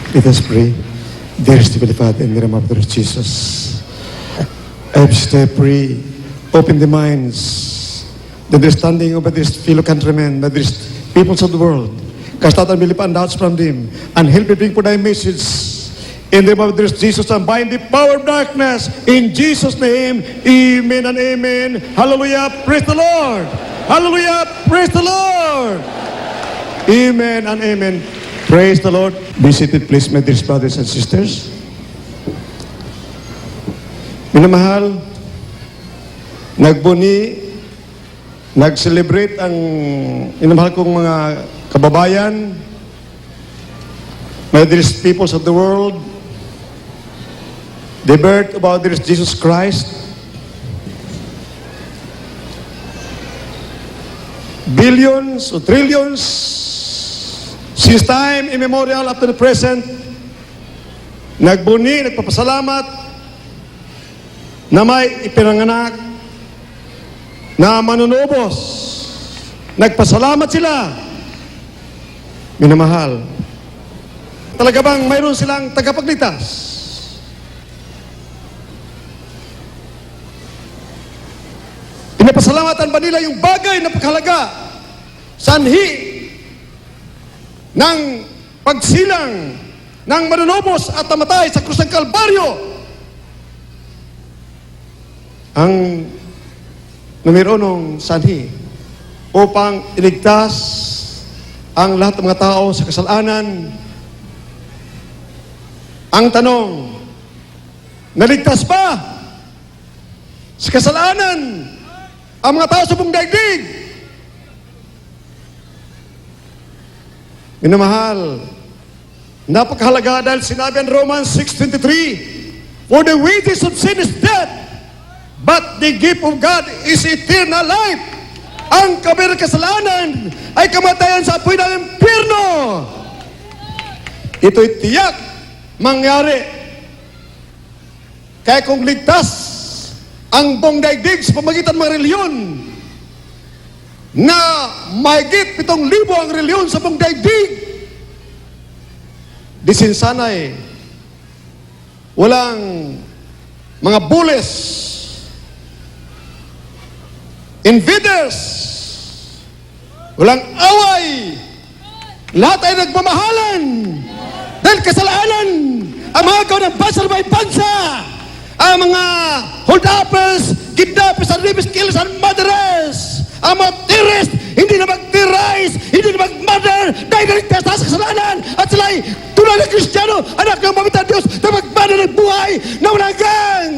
Let us pray. Dearest Heavenly Father, in the name of the Lord Jesus, I pray, open the minds, the understanding of these fellow countrymen, of these peoples of the world, cast out unbelieving doubts from them, and help me bring for thy message. In the name of the Lord Jesus, and bind the power of darkness. In Jesus' name, amen and amen. Hallelujah, praise the Lord. Hallelujah, praise the Lord. Amen and amen. Praise the Lord. Be seated, please, my dear brothers and sisters. Minamahal, nagbuni, nag-celebrate ang minamahal kong mga kababayan, my dear peoples of the world, the birth of our dear Jesus Christ. Billions or trillions since time immemorial up to the present, nagbuni, nagpapasalamat na may ipinanganak na manunubos. Nagpasalamat sila. Minamahal, talaga bang mayroon silang tagapagligtas? Pinapasalamatan ba nila yung bagay na pagkahalaga, sanhi ng pagsilang ng manunubos at namatay sa krus ng Kalbaryo? Ang numero unong sanhi upang iligtas ang lahat ng mga tao sa kasalanan. Ang tanong, naligtas ba sa kasalanan ang mga tao sa buong daigdig? Minamahal, napakahalaga dahil sinabi ang Romans 6:23, for the wages of sin is death, but the gift of God is eternal life. Ang kabir kasalanan ay kamatayan sa apoy ng impyerno. Ito'y tiyak mangyari. Kaya kung ligtas ang buong daigdig sa pamagitan ng mga reliyon, na mahigit 7,000 ang reliyon sa buong daigdig, disinsanay, walang mga bules, invaders, walang away, lahat ay nagmamahalan dahil kasalanan. Ang mga gawa ng bansa na may bansa, ang mga hold-uppers, kidnappers, and rapist, killers, and murderers, ang mga terrorist, hindi na mag-terrorize, hindi na mag-murder, dahil naligtas sa kasalanan, at sila'y tunay na Kristiyano, anak ng mamitan Diyos, na magmana ng buhay na walang hanggan.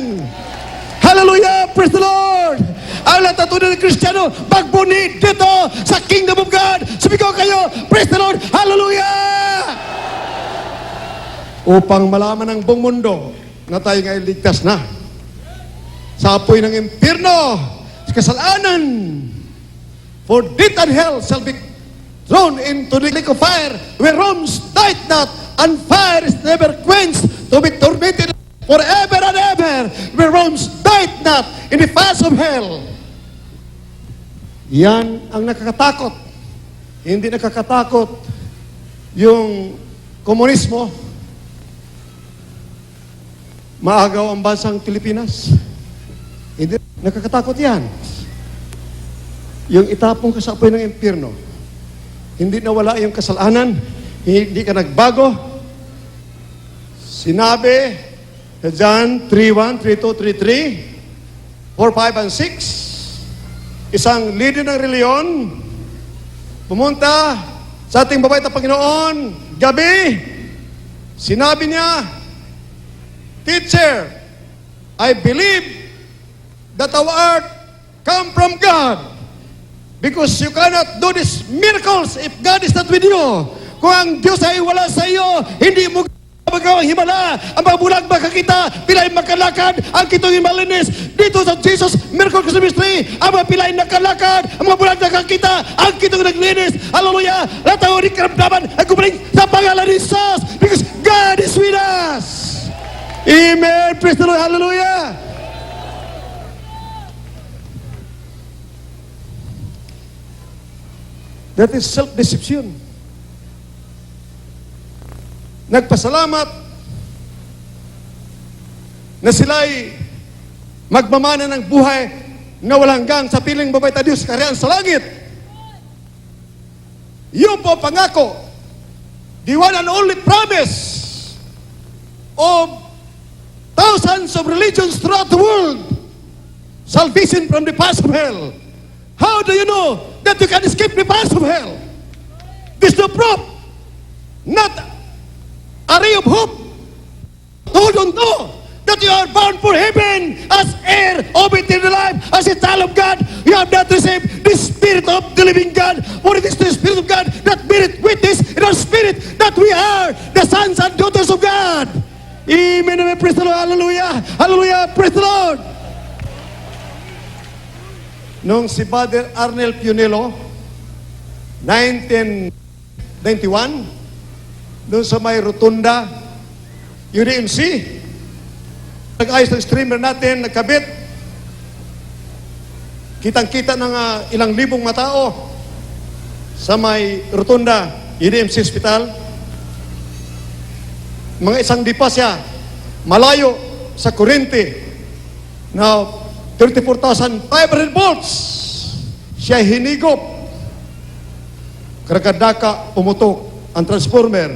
Hallelujah, praise the Lord. Ang lahat na tunay na Kristiyano, magbuni dito sa Kingdom of God. Sumigaw kayo, praise the Lord, hallelujah. Upang malaman ng buong mundo na tayo ngayon ligtas na sa apoy ng impyerno, sa kasalanan. For death and hell shall be thrown into the lake of fire, where worms died not, and fire is never quenched, to be tormented forever and ever, where worms died not, in the fires of hell. Yan ang nakakatakot. Hindi nakakatakot yung komunismo. Maagaw ang bansang Pilipinas. Hindi nakakatakot yan. Yung itapong ka sa apoy ng impyerno, hindi nawala yung kasalanan, hindi ka nagbago. Sinabi sa John 3:1, 3:2, 3:3, 4, 5, and 6, isang leader ng reliyon pumunta sa ating mabait na Panginoon gabi. Sinabi niya, "Teacher, I believe that our art come from God. Because you cannot do these miracles if God is not with you." Kung ang Diyos ay wala sa iyo, hindi mo magawang himala. Ang mga bulag makakita, pilay makalakad, ang kitong malinis. Dito sa Jesus Miracle Christmas Tree, ang mga pilay nakalakad, ang mga bulag nakakita, ang kitong naglinis. Hallelujah! Lahat ang ulit karamdaman ay gumaling sa pangalan ni Jesus, because God is with us. Amen! Praise the Lord! Hallelujah! That is self-deception. nagpasalamat na sila'y magmamana ng buhay na walang hanggang sa piling babayta Diyos kariyan sa langit. Yun po pangako, the one and only promise of thousands of religions throughout the world. Salvation from the paths of hell. How do you know that you can escape the paths of hell? This is the proof, not a ray of hope. Hold on to that you are bound for heaven as heir of eternal life, as a child of God. You have not received the Spirit of the living God, for it is the Spirit of God that beareth witness in our spirit that we are the sons and daughters of God. Amen. Amen. Praise the Lord. Hallelujah. Hallelujah. Praise the Lord. Nung si Father Arnel Pionelo, 1991, doon sa may rotunda, UDMC, nag-ayos ng streamer natin, nagkabit, kitang-kita ng ilang libong matao sa may rotunda, UDMC Hospital. Mga isang dipa siya, malayo sa kuryente, na 34,500 volts. Siya hinigop. Karakadaka, pumutok ang transformer.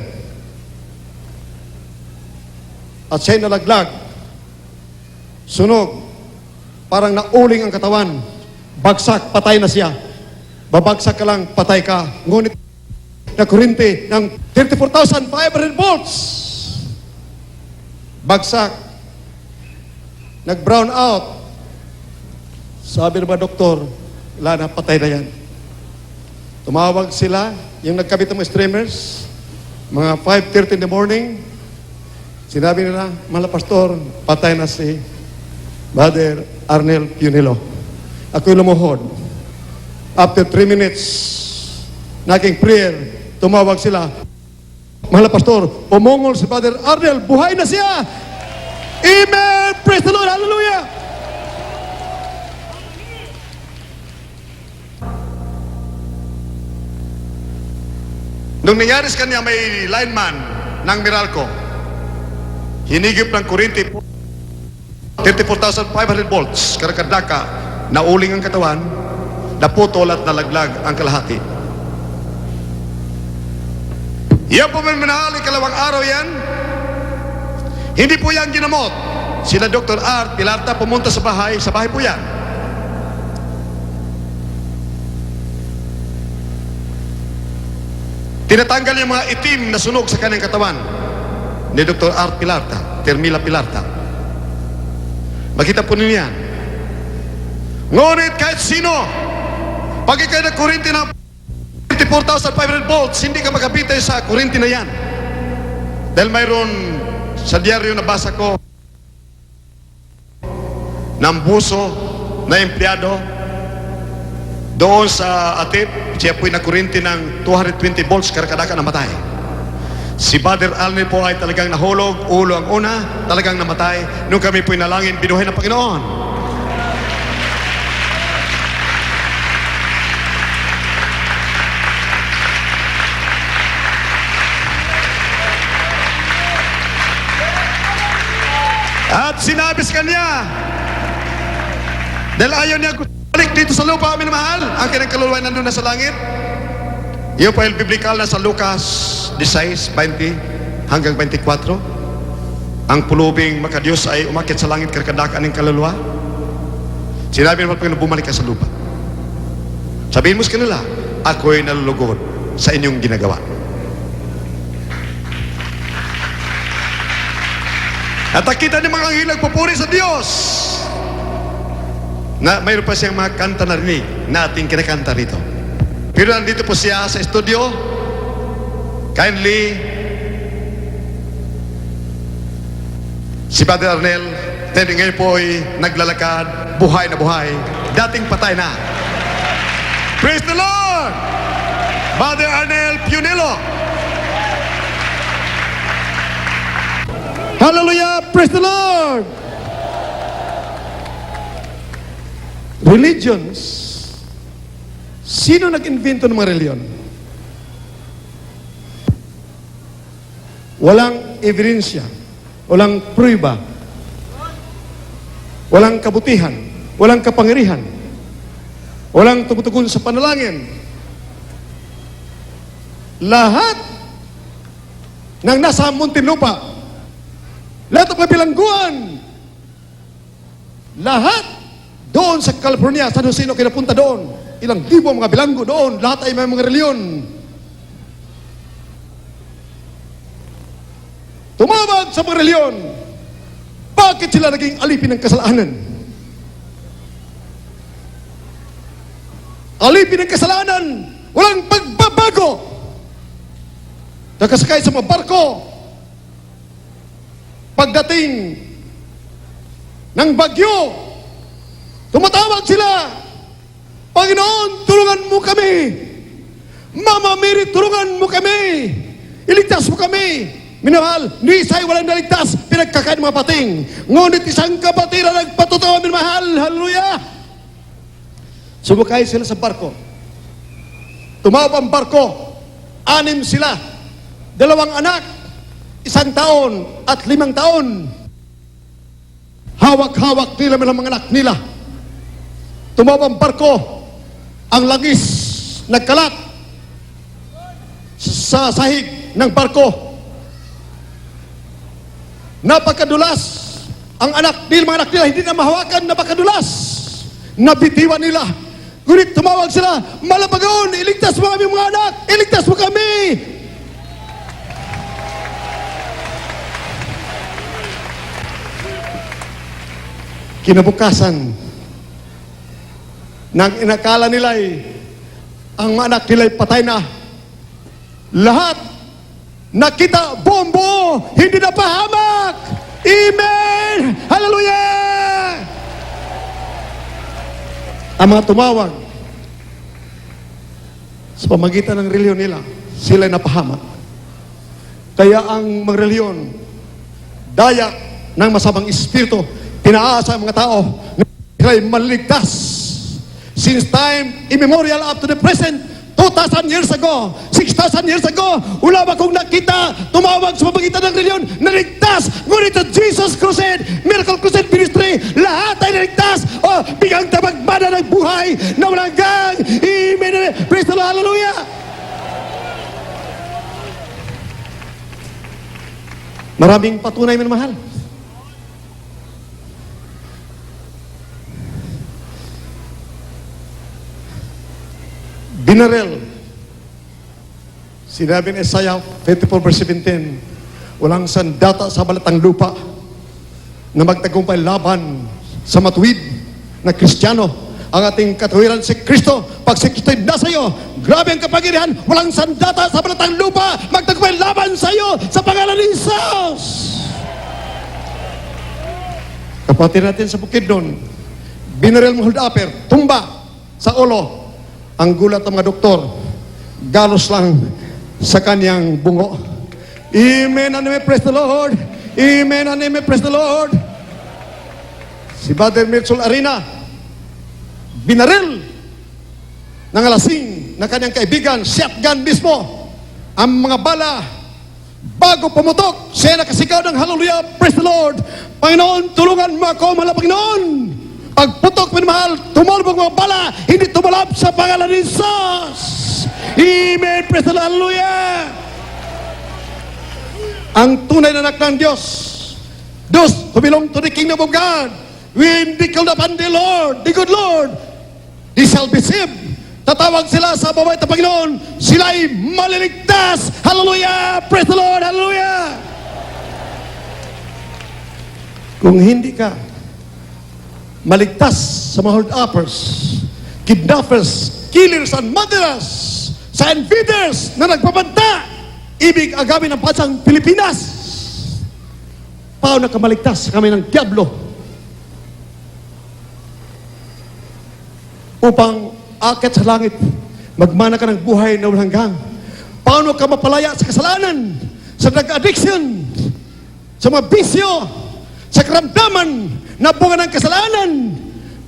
At siya'y nalaglag. Sunog. Parang nauling ang katawan. Bagsak, patay na siya. Babagsak ka lang, patay ka. Ngunit na kuryente ng 34,500 volts. Bagsak. Nag-brown out. Sabi ng mga doktor, wala na, patay na yan. Tumawag sila, yung nagkabit ng mga streamers, mga 5:30 in the morning. Sinabi nila, mahal na pastor, patay na si Brother Arnel Pionelo. Ako'y lumuhod. After 3 minutes, naging prayer, tumawag sila, mahal na pastor, pumungol si Brother Arnel, buhay na siya! Amen! Praise the Lord! Hallelujah! Nung nangyari sa kanya, may lineman ng Meralco. Hinigip ng kuryente, 34,500 volts, karakadaka, nauling ang katawan, naputol at nalaglag ang kalahati. Yan po may manahal, ikalawang araw yan. Hindi po yan ginamot. Sila Dr. Art Pilarta pumunta sa bahay po yan. Tinatanggal yung mga itim na sunog sa kanyang katawan ni Dr. Art Pilarta, Termila Pilarta. Makita po ninyo yan. Ngunit kahit sino, pag ikay na kuryente na 24,500 volts, hindi ka makapitay sa kuryente na yan. Dahil mayroon sa diaryo na basa ko ng buso na empleyado doon sa Atip, siya po'y nakurinti ng 220 volts, karakadaka namatay. Si Brother Arnel po ay talagang nahulog, ulo ang una, talagang namatay. Nung kami po'y nalangin, binuhay ng Panginoon. At sinabi sa kanya, dahil ayaw niya balik dito sa lupa, amin mahal, ang kanyang kaluluwa nandun na sa langit. Yung pa yung biblikal na sa Lucas 16, 20 hanggang 24. Ang pulubing makadiyos ay umakyat sa langit karkadakaan ng kaluluwa. Sinabi naman Panginoon, bumalik ka sa lupa. Sabihin mo sa kanila, ako'y nalulugod sa inyong ginagawa. At nakita niyo mga anghel nagpupuri sa Diyos. Na mayroon pa siyang mga kanta na rinig na ating kinakanta rito. Pero nandito po siya sa studio. Kindly, si Brother Arnel, ngayon po ay naglalakad, buhay na buhay, dating patay na. Praise the Lord! Brother Arnel Pionelo. Hallelujah! Praise the Lord! Religions. Sino nag-invento ng mga reliyon? walang ebidensya, walang prueba, walang kabutihan, walang kapangyarihan, walang tumutugon sa panalangin. Lahat ng nasa Muntinlupa, lahat ng kabilangguan, lahat doon sa California, San Jose, kinapunta doon, ilang libo ang mga bilanggo doon, lahat ay may mga reliyon. Tumawag sa mga reliyon. Bakit sila naging alipin ng kasalanan? Alipin ng kasalanan, walang pagbabago. Nakasakay sa mga barko. Pagdating ng bagyo, tumatawag sila, Panginoon, tulungan mo kami. Mama Mary, tulungan mo kami. Iligtas mo kami. Minahal, ni Isay walang naligtas, pinagkakain ng mga pating. Ngunit isang kapatid na nagpatutuwa, minahal, hallelujah. Sumakay sila sa barko. Tumawag ang barko, 6 sila, 2 anak, 1 taon at 5 taon. Hawak-hawak nila mga anak nila. Tumawag ang barko, ang langis nagkalat sa sahig ng barko. Napakadulas ang mga anak nila, hindi na mahawakan, napakadulas. Nabitiwan nila. Ngunit tumawag sila, Malabagon, iligtas mo kami mga anak, iligtas mo kami. Kinabukasan, nang inakala nila ang mga anak nila patay na, lahat nakita buong-buo, hindi na pahamak. Amen! Hallelujah! Ang mga tumawag sa pamagitan ng reliyon nila, sila napahamak. Kaya ang mga reliyon, daya ng masamang espiritu, pinaasa ang mga tao na sila'y maligtas. Since time immemorial up to the present, 2,000 years ago, 6,000 years ago, wala ba kong nakita tumawag sa pamagitan ng reliyon na ligtas? Ngunit sa Jesus Crusade, Miracle Crusade Ministry, lahat ay naligtas. O, bigang tabagbana ng buhay na walang gang. Amen. Praise the Lord. Hallelujah. Maraming patunay, minamahal. Binarel. Sinabi ni Isaiah 54 verse 17, walang sandata sa balatang lupa na magtagumpay laban sa matuwid na Kristiyano. Ang ating katuwiran si Kristo. Pag si Kristo nasa iyo, grabe ang kapangyarihan. Walang sandata sa balatang lupa magtagumpay laban sa iyo sa pangalan ni Jesus. Kapatid natin sa Bukidnon, binarel mo hold upper, tumba sa ulo. Ang gulat ng mga doktor, galos lang sa kanyang bungo. Amen and amen, praise the Lord. Amen and amen, praise the Lord. Si Brother Mitchell Arena, binaril ng alasing ng kanyang kaibigan, shotgun mismo. Ang mga bala, bago pumutok, siya nakasigaw ng hallelujah, praise the Lord. Panginoon, tulungan mo ako, mahal na Panginoon. Pagputok, minamahal, tumalbog mga bala, hindi tumalab sa pangalan ni Jesus. Amen, praise the Lord, hallelujah. Ang tunay na anak ng Diyos, those who belong to the kingdom of God, when they called upon the Lord, the good Lord, they shall be saved. Tatawag sila sa mabait na Panginoon, sila'y maliligtas. Hallelujah, praise the Lord, hallelujah. Kung hindi ka maligtas sa mga hold-uppers, kidnappers, killers, and murderers, sa invaders na nagpapanta, ibig agawin ng bansang Pilipinas. Paano ka maligtas kami ng diablo? Upang akit sa langit, magmana ka ng buhay na walang hanggang. Paano ka mapalaya sa kasalanan, sa drug-addiction, sa mga bisyo, sa karamdaman na bunga ng kasalanan?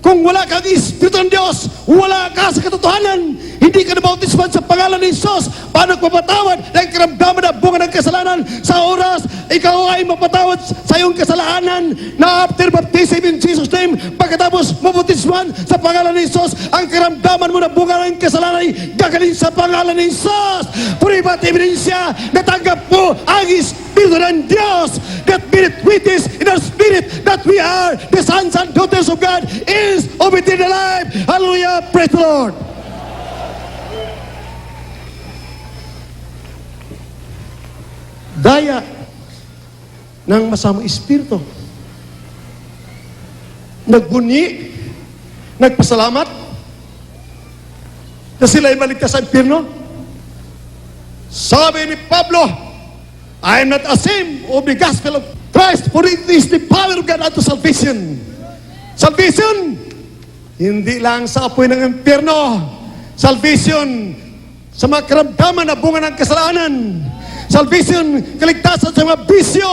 Kung wala kang Espiritu ng Diyos, wala ka sa katotohanan. Hindi ka nabautisman sa pangalan ni Jesus. Paano mapatawad ng karamdaman na bunga ng kasalanan sa oras ikaw ay mapatawad sa iyong kasalanan na after baptism in Jesus' name, pagkatapos mabautisman sa pangalan ni Jesus, ang karamdaman mo na bunga ng kasalanan ay gagaling sa pangalan ni Jesus. Puribat ebidensya, natanggap mo ang Espiritu ng Diyos that beareth witness in our spirit that we are the sons and daughters of God is of eternal life. Hallelujah. Praise the Lord. Daya ng masamang espiritu. Nagbunyi, nagpasalamat na sila ay maligtas sa impyerno. Sabi ni Pablo, I am not ashamed of the gospel of Christ, for it is the power of God unto salvation. Salvation, hindi lang sa apoy ng impyerno. Salvation, sa mga karamdaman na bunga ng kasalanan. Salvation, kaligtasan sa mga bisyo,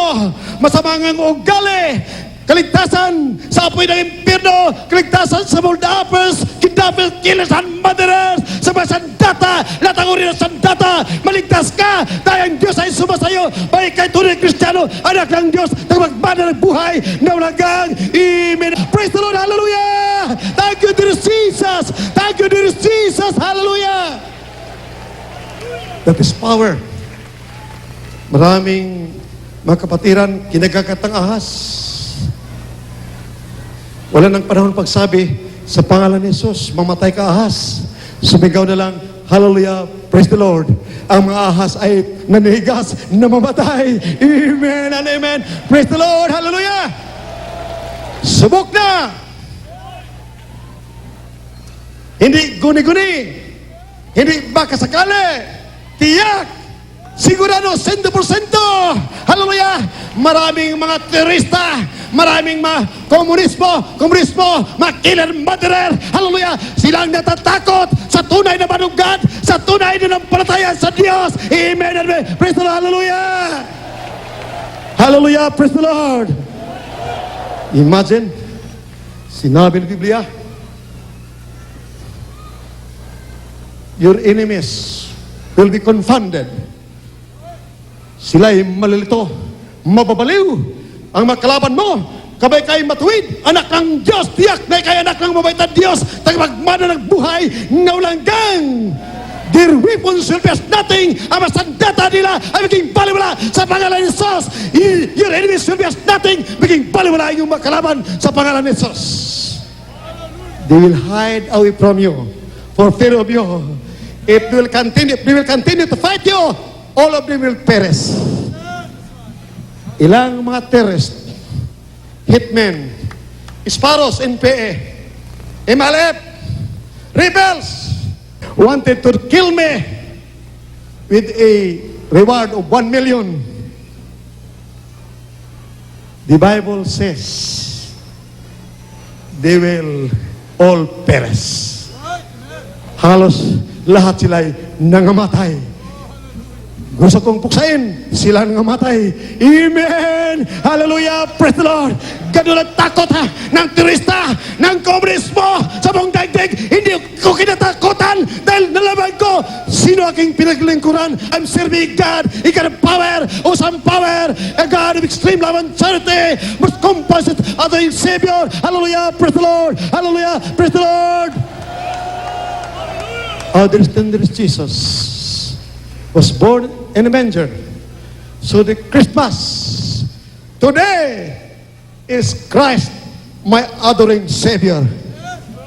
masamang ugali. Kaligtasan sa apoy ng impyerno, kaligtasan sa mulda-uppers, kidnappers, killers, and murderers, sa mga sandata, latangurin ng sandata, maligtas ka, dahil ang Diyos ay sumasayo, baik kay tunay Kristiyano, anak ng Diyos, na magmana ng buhay, na walang gang. Amen. Praise the Lord, hallelujah! Thank you, dear Jesus! Thank you, dear Jesus, hallelujah! That is power. Maraming mga kapatiran, kinagagat ng ahas. Wala nang panahon pagsabi, sa pangalan ni Jesus, mamatay ka ahas. Sumigaw na lang, hallelujah, praise the Lord. Ang mga ahas ay nanihigas, namamatay. Amen and amen. Praise the Lord, hallelujah. Subok na. Hindi guni-guni. Hindi baka sakali. Tiyak. Sigurado, 100%. Hallelujah. Maraming mga terorista, maraming mga komunismo, mga killer, murderer. Hallelujah. Silang natatakot sa tunay na manunggat, sa tunay na nampalataya sa Diyos. Amen. Amen. Praise the Lord. Hallelujah. Hallelujah. Praise the Lord. Imagine, sinabi ng Biblia, your enemies will be confounded. Sila'y malilito, mababaliw. Ang makalaban mo, kabay kay matuwid, anak ng Diyos, tiyak na kay anak ng mabait na Diyos, tagapagmana ng buhay na walang gang. Their weapons will be as nothing. Ang masandata nila ay maging baliwala sa pangalan ni Jesus. Your enemies will be as nothing. Maging baliwala ang iyong makalaban sa pangalan ni Jesus. They will hide away from you for fear of you. If they will continue to fight you, all of them will perish. Ilang mga terrorists, hitmen, sparrows, NPA, MLF, rebels, wanted to kill me with a reward of 1 million. The Bible says they will all perish. Halos lahat sila'y nangamatay. Gusto kong puksain, sila nangamatay. Amen! Hallelujah! Praise the Lord! Ganun ang takot ha, ng turista, ng komunismo sa buong daigdig. Hindi ko kinatakutan dahil nalaman ko sino aking pinaglingkuran. I'm serving God. He got a power, awesome power, a God of extreme love and charity, most compassionate other Savior. Hallelujah! Praise the Lord! Hallelujah! Praise the Lord! Oh, there is Jesus. Was born in a manger. So the Christmas today is Christ, my adoring Savior.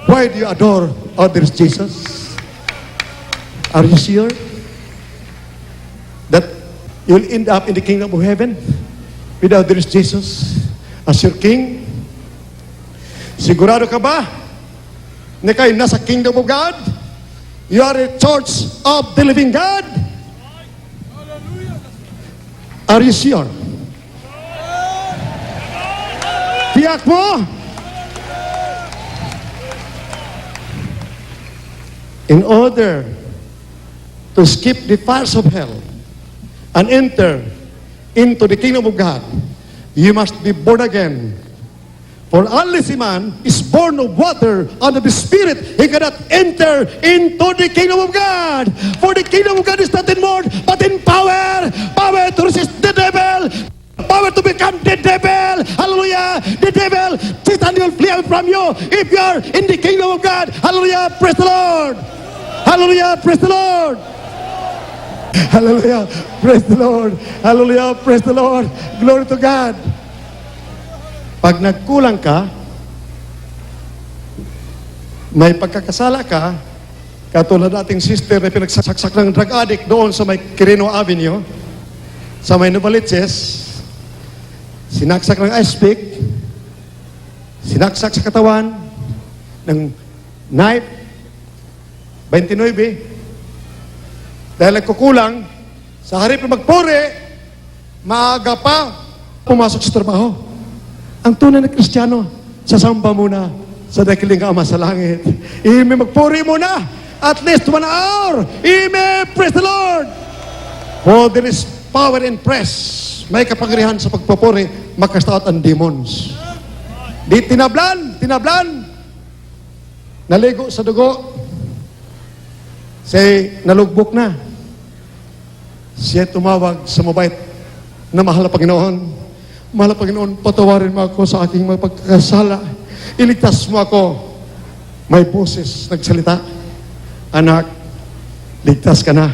Why do you adore others, Jesus? Are you sure that you'll end up in the kingdom of heaven without this Jesus as your King? Sigurado ka ba na kayo nasa kingdom of God? You are a church of the living God? Are you sure? Tiyak mo? In order to skip the fires of hell and enter into the kingdom of God, you must be born again, For unless a man is born of water and of the Spirit, he cannot enter into the kingdom of God. For the kingdom of God is not in word, but in power. Power to resist the devil. Power to become the devil. Hallelujah. The devil, Satan will flee away from you if you are in the kingdom of God. Hallelujah. Praise the Lord. Hallelujah. Praise the Lord. Hallelujah. Praise the Lord. Hallelujah. Praise the Lord. Glory to God. Pag nagkulang ka, may pagkakasala ka, katulad ating sister na pinagsaksak ng drug addict doon sa may Quirino Avenue, sa may Novaliches, sinaksak ng ice pick, sinaksak sa katawan ng knife, 29, dahil nagkukulang, sa harip na magpuri, maaga pa, pumasok sa trabaho. Ang tunay na Kristiyano, sasamba muna sa dakiling Ama sa langit. Ime, magpuri muna. At least 1 hour. Ime, praise the Lord. For there is power in praise. May kapangyarihan sa pagpupuri, makastakot ang demons. Di tinablan, naligo sa dugo. Say, nalugbok na. Siya tumawag sa mabait na mahal na Panginoon. Mahal na Panginoon, patawarin mo ako sa aking mga pagkakasala. Iligtas mo ako. May boses nagsalita. Anak, ligtas ka na.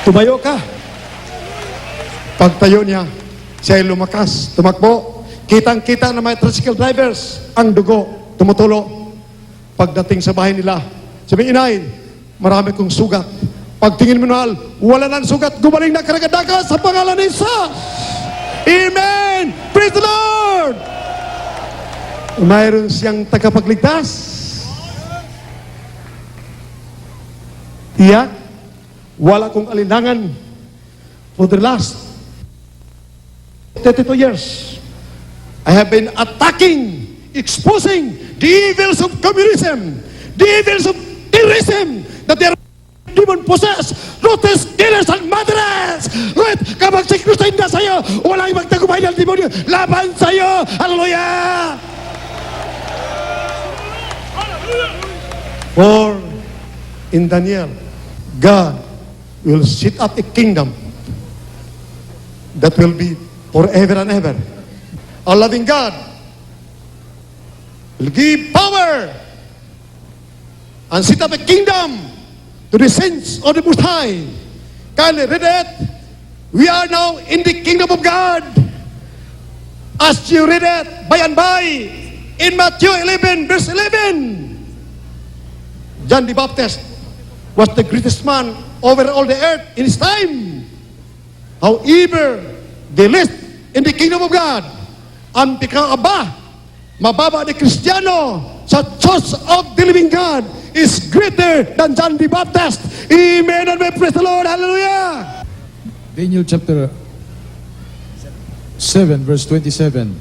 Tumayo ka. Pagtayo niya, siya ay lumakas, tumakbo. Kitang-kita na may tricycle drivers, ang dugo, tumutulo. Pagdating sa bahay nila, sabi, inay, marami kong sugat. Pagtingin mo na, wala nang sugat, gumaling na karagadaga sa pangalan ni Jesus. Amen! Praise the Lord! Mayroon siyang tagapagligtas. Tiyak, wala kong alinlangan for the last 32 years. I have been attacking, exposing the evils of communism, the evils of terrorism, that they are demon-possessed, ruthless killers and murderers. Right? Kapag si Kristo hindi sa'yo, walang magtagumpay ng demonyo. Laban sa'yo. Hallelujah! For in Daniel, God will set up a kingdom that will be forever and ever. Our loving God will give power and set up a kingdom to the saints of the Most High. Kindly read it. We are now in the kingdom of God. As you read it, by and by, in Matthew 11, verse 11, John the Baptist was the greatest man over all the earth in his time. However, the least in the kingdom of God, ang pikakaba, mababa ni Kristiyano sa Church of the Living God is greater than John the Baptist. Amen and we praise the Lord. Hallelujah. Daniel chapter 7 verse 27.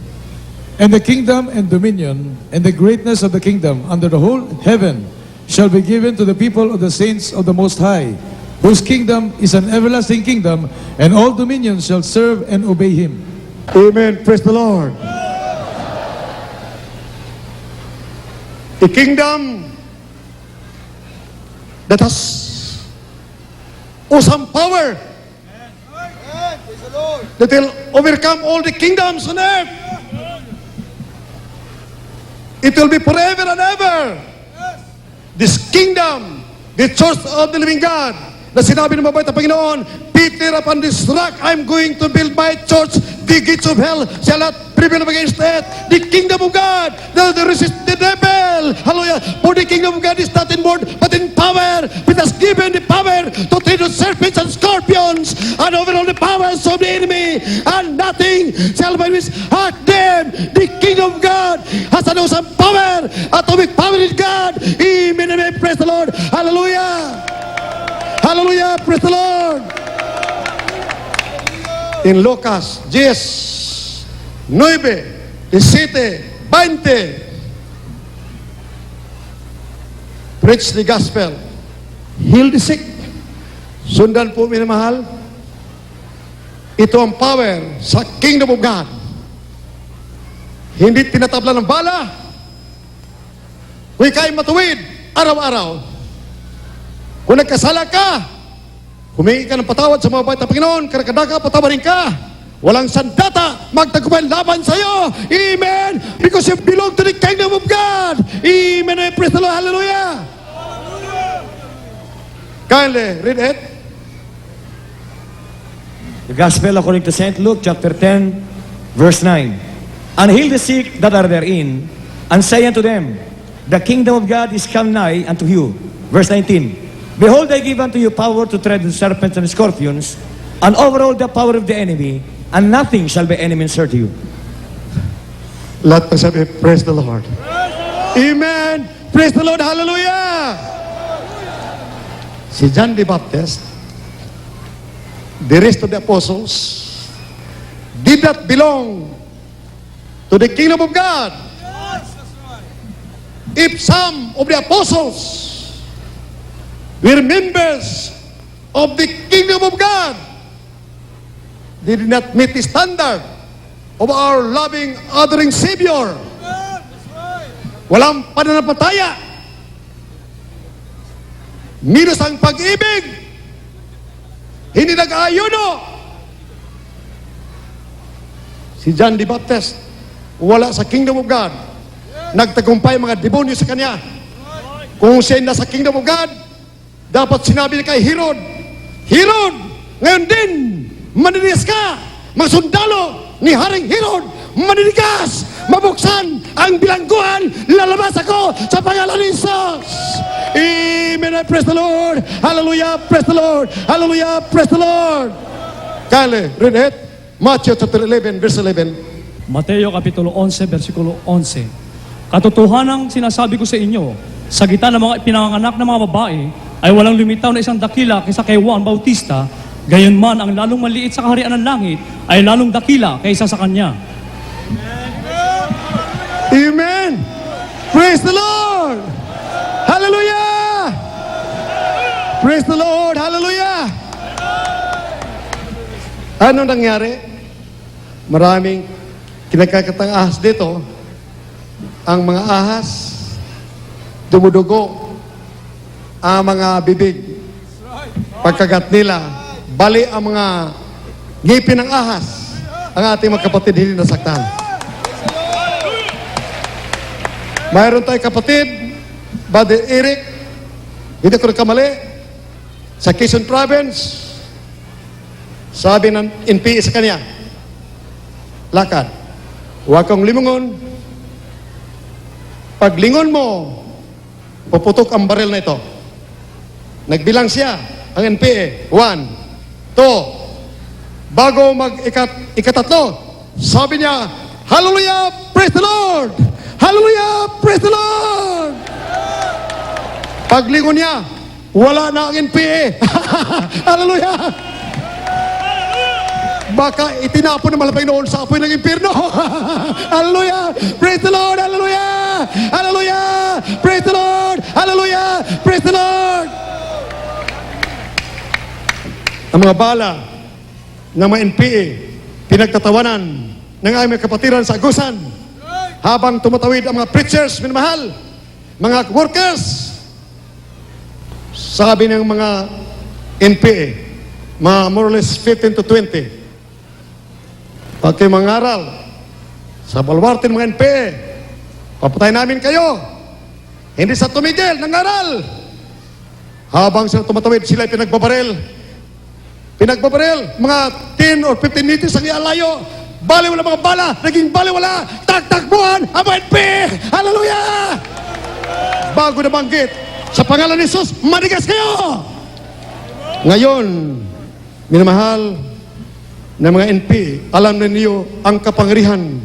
And the kingdom and dominion and the greatness of the kingdom under the whole heaven shall be given to the people of the saints of the Most High, whose kingdom is an everlasting kingdom, and all dominions shall serve and obey him. Amen. Praise the Lord. A kingdom that has awesome power that will overcome all the kingdoms on earth. It will be forever and ever. This kingdom, the Church of the Living God, na sinabi ng mabait na Panginoon, Peter, upon this rock, I'm going to build my church. The gates of hell shall not prevail against it. The kingdom of God, the resist the devil. Hallelujah. For the kingdom of God is not in word, but in power. It has given the power to tread on serpents and scorpions and over all the powers of the enemy. And nothing shall by which hurt them. The kingdom of God has an awesome power. Atomic power in God. Amen. Amen. Praise the Lord. Hallelujah. Hallelujah. Praise the Lord. In Lucas 10, 9, 17, 20. Preach the gospel. Heal the sick. Sundan po, minamahal. Ito ang power sa kingdom of God. hindi tinatabla ng bala, kung ika'y matuwid araw-araw, kung nagkasala ka, humingi ka ng patawad sa mga bait na Panginoon, karakadaka, patawarin ka. Walang sandata magtagumpay laban sa iyo. Amen. Because you belong to the kingdom of God. Amen. Praise the Lord. Hallelujah. Kindly read it. The Gospel according to St. Luke, chapter 10, verse 9. And heal the sick that are therein, and say unto them, the kingdom of God is come nigh unto you. Verse 19. Behold, I give unto you power to tread on serpents and scorpions, and over all the power of the enemy, and nothing shall by any means hurt you. Lahat ng sabi, praise the Lord. Amen. Praise the Lord. Hallelujah. Si John the Baptist, the rest of the apostles, did not belong to the kingdom of God. If some of the apostles were members of the kingdom of God, they did not meet the standard of our loving, adoring Savior. Walang pananampalataya. Minus ang pag-ibig. Hindi nag-aayuno. Si John the Baptist, wala sa kingdom of God. Nagtagumpay mga demonyo sa kanya. Kung siya nasa kingdom of God, dapat sinabi niya kay Herod, Herod, ngayon din, maninigas ka, mga sundalo ni Haring Herod, maninigas, mabuksan ang bilangguan, lalabas ako sa pangalan ni Jesus. Amen. Praise the Lord. Hallelujah. Praise the Lord. Hallelujah. Praise the Lord. Kale, read it. Matthew chapter 11, verse 11. Mateo Kapitulo 11, versikulo 11. Katotohanang sinasabi ko sa inyo, sa gitna ng mga pinanganak na mga babae, ay walang lumitaw na isang dakila kaysa kay Juan Bautista, gayon man ang lalong maliit sa kaharian ng langit, ay lalong dakila kaysa sa kanya. Amen. Praise the Lord. Hallelujah. Praise the Lord. Hallelujah. Ano nangyari? Maraming kinakakatang ahas dito. Ang mga ahas, dumudugo ang mga bibig. Pagkagat nila, bali ang mga ngipin ng ahas. Ang ating mga kapatid hindi nasaktan. Mayroon tayong kapatid, Brother Eric, hindi ko nagkamali, sa Quezon Province, sabi ng NPA sa kanya, lakad, huwag kang limungon. Pag lingon mo, puputok ang baril na ito. Nagbilang siya, ang NPA, 1, 2, bago ikatatlo, sabi niya, Hallelujah, praise the Lord! Hallelujah, praise the Lord! Paglingon niya, wala na ang NPA. Hallelujah! Baka itinapon ng malapay noon sa apoy ng impyerno. Hallelujah! Praise the Lord! Hallelujah! Hallelujah! Praise the Lord! Hallelujah! Praise the Lord! Ang mga bala ng mga NPA, pinagtatawanan ng aming kapatiran sa Agusan, habang tumatawid ang mga preachers, minamahal, mga workers, sabi ng mga NPA, mga more or less 15 to 20, pag kayo mangaral sa baluarte ng mga NPA, papatayin namin kayo. Hindi sa tumigil, nangaral. Habang sila tumatawid, sila pinagbabaril. Mga 10 or 15 meters ang ialayo. Baliwala mga bala, naging baliwala, takbuhan, ang mga NPA. Hallelujah! Bago na banggit, sa pangalan ni Jesus, manigas kayo! Ngayon, minamahal na mga NPA, alam na niyo ang kapangyarihan,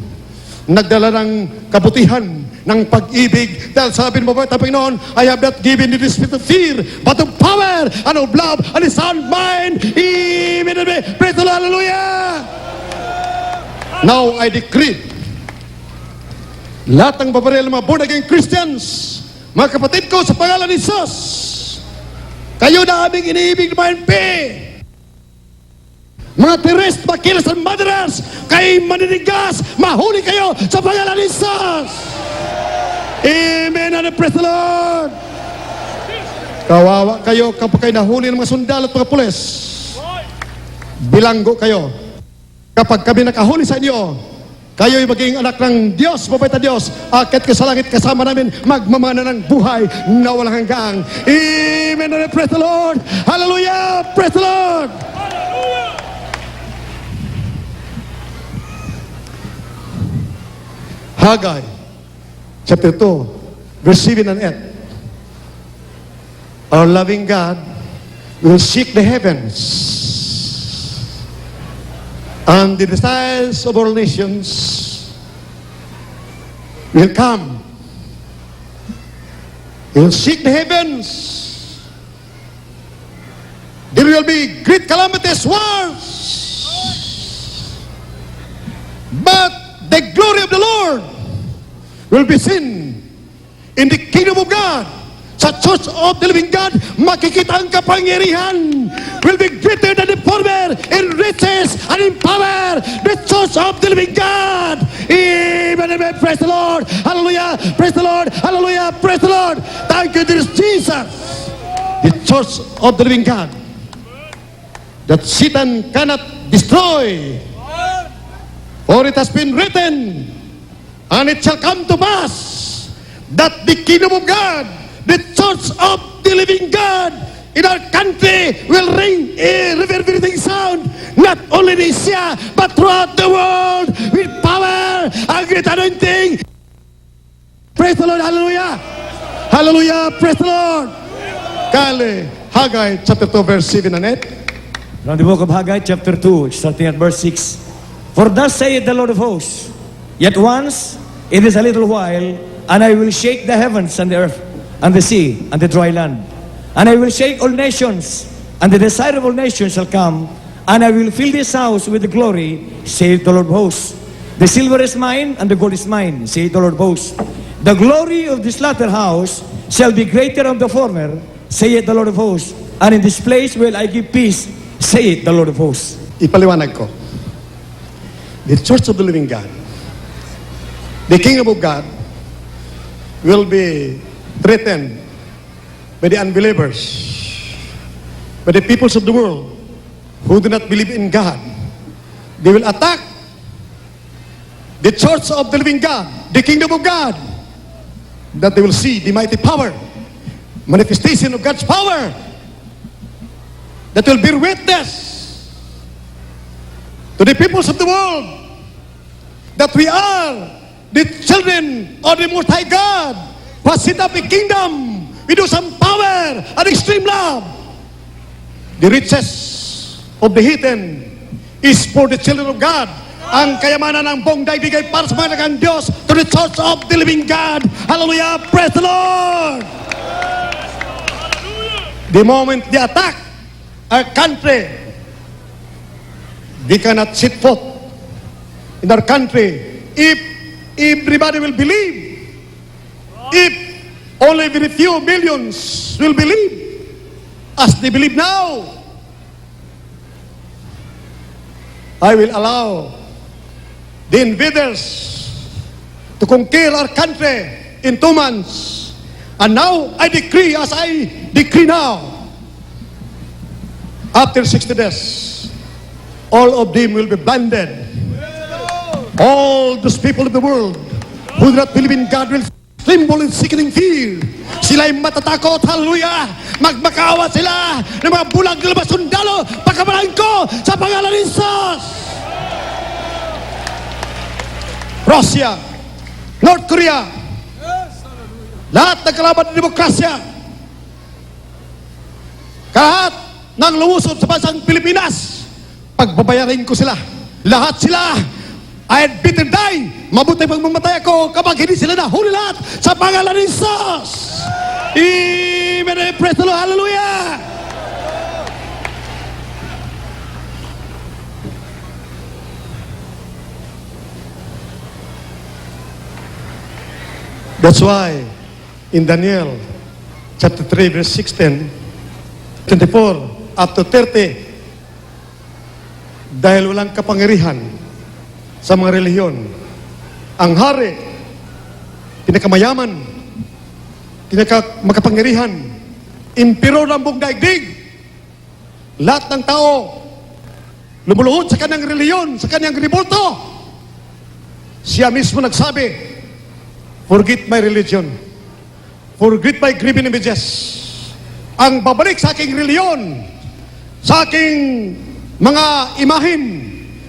nagdala ng kabutihan, ng pag-ibig, dahil sabi ng mabait na Panginoon, I have not given you the spirit of fear, but of power, and of love, and a sound mind. Amen. Praise the Lord. Hallelujah. Now I decree, lahat ng babaril ng mga born again Christians, mga kapatid ko sa pangalan ni Jesus, kayo na aming iniibig na mga NPA, Mga terrorist, makilas and murderers, kay maninigas, mahuli kayo sa pangalan ni Jesus. Amen and praise the Lord. Kawawa kayo kapag kayo nahuli ng mga sundalo at mga pulis. Bilanggo kayo. Kapag kami nakahuli sa inyo, kayo'y maging anak ng Diyos, mabait na Diyos. Akit ka sa langit, kasama namin, magmamana ng buhay na walang hanggang. Amen and praise the Lord. Hallelujah, praise the Lord. Haggai, chapter 2, verse 7 and 8. Our loving God will shake the heavens, and the desires of all nations will come. He will shake the heavens. There will be great calamities, wars. But the glory of the Lord will be seen in the kingdom of God. Sa church of the living God, makikita ang kapangyarihan will be greater than the former in riches and in power. The church of the living God. Amen, amen. Praise the Lord. Hallelujah. Praise the Lord. Hallelujah. Praise the Lord. Thank you, dear Jesus. The church of the living God that Satan cannot destroy. For it has been written, and it shall come to pass that the kingdom of God, the church of the living God in our country will ring a reverberating sound, not only in Asia, but throughout the world with power and great anointing. Praise the Lord, hallelujah. Hallelujah, praise the Lord. Kale, Haggai chapter 2, verse 7 and 8. From the book of Haggai, chapter 2, starting at verse 6. For thus saith the Lord of hosts, yet once, it is a little while, and I will shake the heavens and the earth, and the sea, and the dry land. And I will shake all nations, and the desire of all nations shall come, and I will fill this house with the glory, saith the Lord of hosts. The silver is mine, and the gold is mine, saith the Lord of hosts. The glory of this latter house shall be greater than the former, saith the Lord of hosts. And in this place will I give peace, saith the Lord of hosts. Ipaliwanag ko. The church of the living God, the kingdom of God, will be threatened by the unbelievers, by the peoples of the world who do not believe in God. They will attack the church of the living God, the kingdom of God, that they will see the mighty power, manifestation of God's power, that will bear witness to the peoples of the world that we are the children of the Most High God, who has set up a kingdom with some power and extreme love. The riches of the heathen is for the children of God. Ang kayamanan ng buong daigdig ay para sa mga nagang Diyos, to the church of the living God. Hallelujah! Praise the Lord! The moment they attack our country, they cannot sit foot in our country if everybody will believe. If only very few millions will believe as they believe now, I will allow the invaders to conquer our country in 2 months. And now I decree, as I decree now, after 60 days, all of them will be blinded. All those people of the world who do not believe in God will tremble in sickening fear. Sila'y matatakot, hallelujah. Magmakaawa sila ng mga bulag na sundalo. Pagkamalan ko sa pangalan ni Jesus. Russia, North Korea, lahat ng kalaban ng demokrasya, lahat ng lumusob sa bansang Pilipinas, pagbabayarin ko sila. Lahat sila, I'd better die. Mabuti pag mamatay ako kapag hindi sila nahuli lahat sa pangalan ni Jesus. Amen. Praise the Lord. Hallelujah. That's why in Daniel chapter 3 verse 16, 24 up to 30, Dahil walang kapangyarihan sa mga relihiyon. Ang hari, pinakamayaman, makapangyarihan, impero ng buong daigdig. Lahat ng tao, lumuluhod sa kanyang relihiyon, sa kanyang ribulto. Siya mismo nagsabi, forget my religion. Forget my graven images. Ang babalik sa aking reliyon, sa aking mga imahin,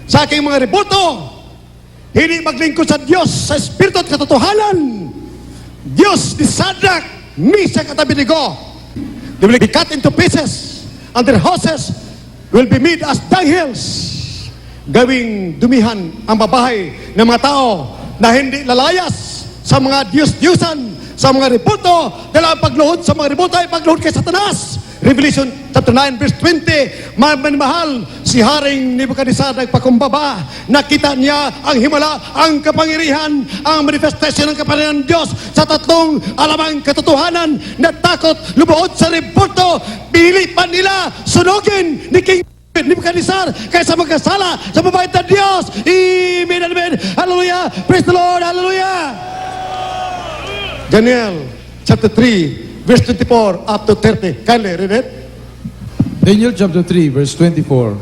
sa aking mga ribulto, hindi maglingkod sa Diyos, sa Espiritu at katotohanan. Diyos ni Sadrach, Meshach at Abednego, they will be cut into pieces, and their houses will be made as dunghills. Gawing dumihan ang babahay ng mga tao na hindi lalayas sa mga Diyos-Diyosan, sa mga ribulto, dahil ang pagluhod sa mga ribulto ay pagluhod kay Satanas. Revelation chapter 9 verse 20, mahal si Haring Nebuchadnezzar nagpakumbaba, nakita niya ang himala, ang kapangyarihan, ang manifestation ng kapangyarihan ng Diyos sa tatlong alamang katotohanan na takot lumuhod sa ribulto. Pinili pa nila sunugin ni King Nebuchadnezzar kaysa magkasala sa mabait na Diyos. Amen, amen, hallelujah, praise the Lord, hallelujah. Daniel chapter 3 verse 24 up to 30. Kindly read it. Daniel chapter 3, verse 24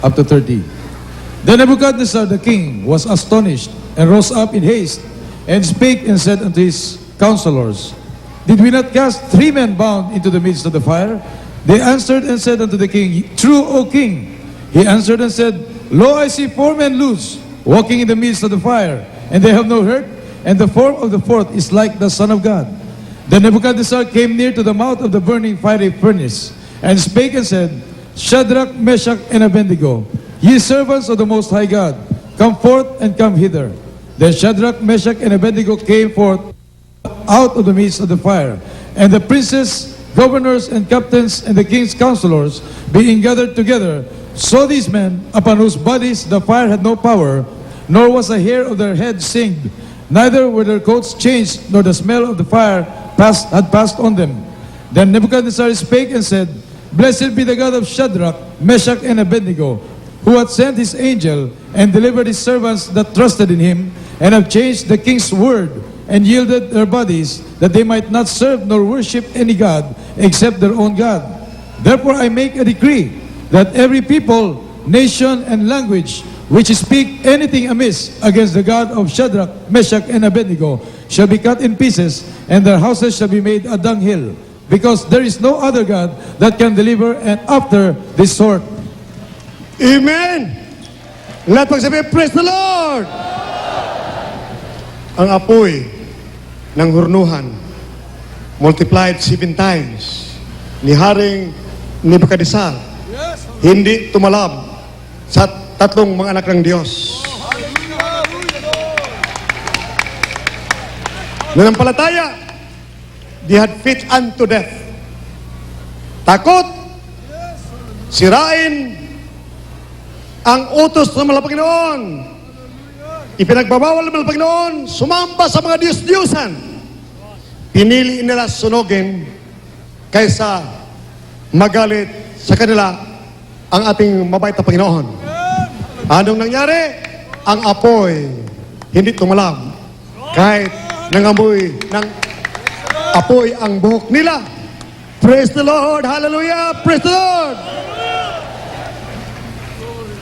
up to 30. Then Nebuchadnezzar the king was astonished, and rose up in haste, and spake and said unto his counselors, Did we not cast 3 men bound into the midst of the fire? They answered and said unto the king, True, O king. He answered and said, Lo, I see 4 men loose, walking in the midst of the fire, and they have no hurt, and the form of the fourth is like the Son of God. Then Nebuchadnezzar came near to the mouth of the burning fiery furnace, and spake and said, Shadrach, Meshach, and Abednego, ye servants of the Most High God, come forth and come hither. Then Shadrach, Meshach, and Abednego came forth out of the midst of the fire. And the princes, governors, and captains, and the king's counselors, being gathered together, saw these men, upon whose bodies the fire had no power, nor was a hair of their head singed, neither were their coats changed, nor the smell of the fire had passed on them. Then Nebuchadnezzar spake and said, Blessed be the God of Shadrach, Meshach, and Abednego, who hath sent his angel, and delivered his servants that trusted in him, and have changed the king's word, and yielded their bodies, that they might not serve nor worship any god, except their own God. Therefore I make a decree, that every people, nation, and language, which speak anything amiss against the God of Shadrach, Meshach, and Abednego, shall be cut in pieces, and their houses shall be made a dunghill, because there is no other God that can deliver and after this sort. Amen. Lahat magsabi, praise the Lord. Ang apoy ng hurnuhan multiplied 7 times ni Haring Nebuchadnezzar, hindi tumalab sa tatlong mga anak ng Diyos. Nanampalataya, they had fit unto death. Takot, sirain ang utos ng mga Panginoon. Ipinagbabawal ng mga Panginoon, sumamba sa mga Diyos-Diyosan. Pinili nila sunugin kaysa magalit sa kanila ang ating mabait na Panginoon. Anong nangyari? Ang apoy hindi tumalab. Kahit nangamoy ng apoy ang buhok nila. Praise the Lord! Hallelujah! Praise the Lord!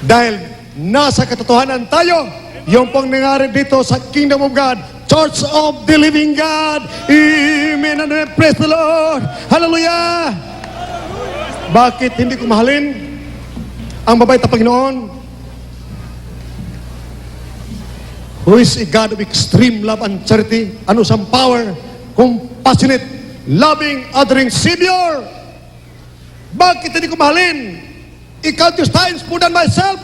Dahil nasa katotohanan tayo, yung pong nangyari dito sa Kingdom of God, Church of the Living God. Amen and praise the Lord! Hallelujah! Bakit hindi ko mahalin ang mabait na Panginoon? Who is a God of extreme love and charity, and usang power, compassionate, loving, adoring Savior. Bakit hindi ko mahalin? I countless times more than myself.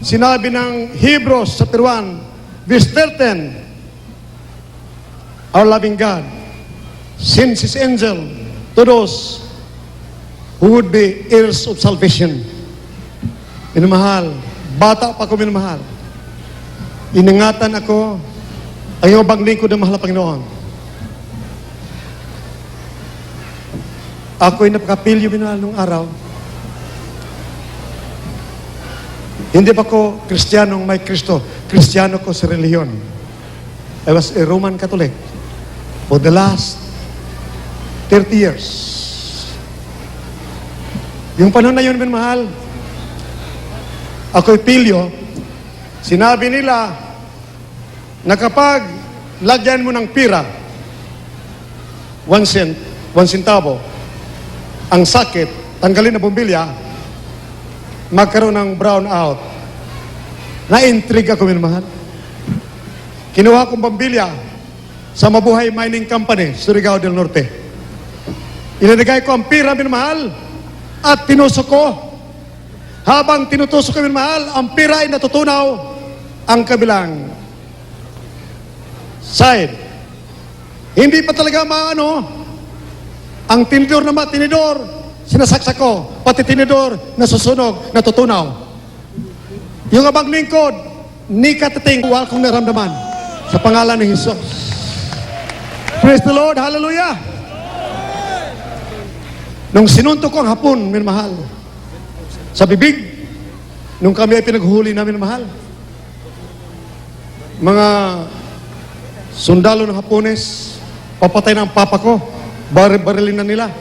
Sinabi ng Hebrews chapter 1, verse 13, our loving God sends His angel to those who would be heirs of salvation. Minamahal, bata pa ako minamahal. Iningatan ako ang iyong baglingkod ng mahal na Panginoon. Ako'y napakapilyo minahal nung araw. Hindi pa ko Kristiyanong may Kristo. Kristiyano ko sa reliyon. I was a Roman Catholic for the last 30 years. Yung panahon na yun, minamahal, ako'y pilyo, sinabi nila na kapag lagyan mo ng pira, 1 cent, 1 centavo, ang sakit, tanggalin na bumbilya, magkaroon ng brown out. Na-intrigue ako, minamahal. Kinuha kong bambilya sa Mabuhay Mining Company, Surigao del Norte. Inanigay ko ang pira, minamahal, at tinusok ko. Habang tinutusok ko, minamahal, ang pira ay natutunaw ang kabilang side. Hindi pa talaga ang tinidor na tinidor, sinasaksak ko, pati tinidor nasusunog, natutunaw. Yung abang lingkod, ni katating wal kong naramdaman sa pangalan ni Jesus. Praise the Lord, hallelujah. Nung sinuntok ko ang hapon, minamahal, sa bibig, nung kami ay pinaghuli namin, minamahal, mga sundalo ng Hapones, papatay ng papa ko, barilin na nila.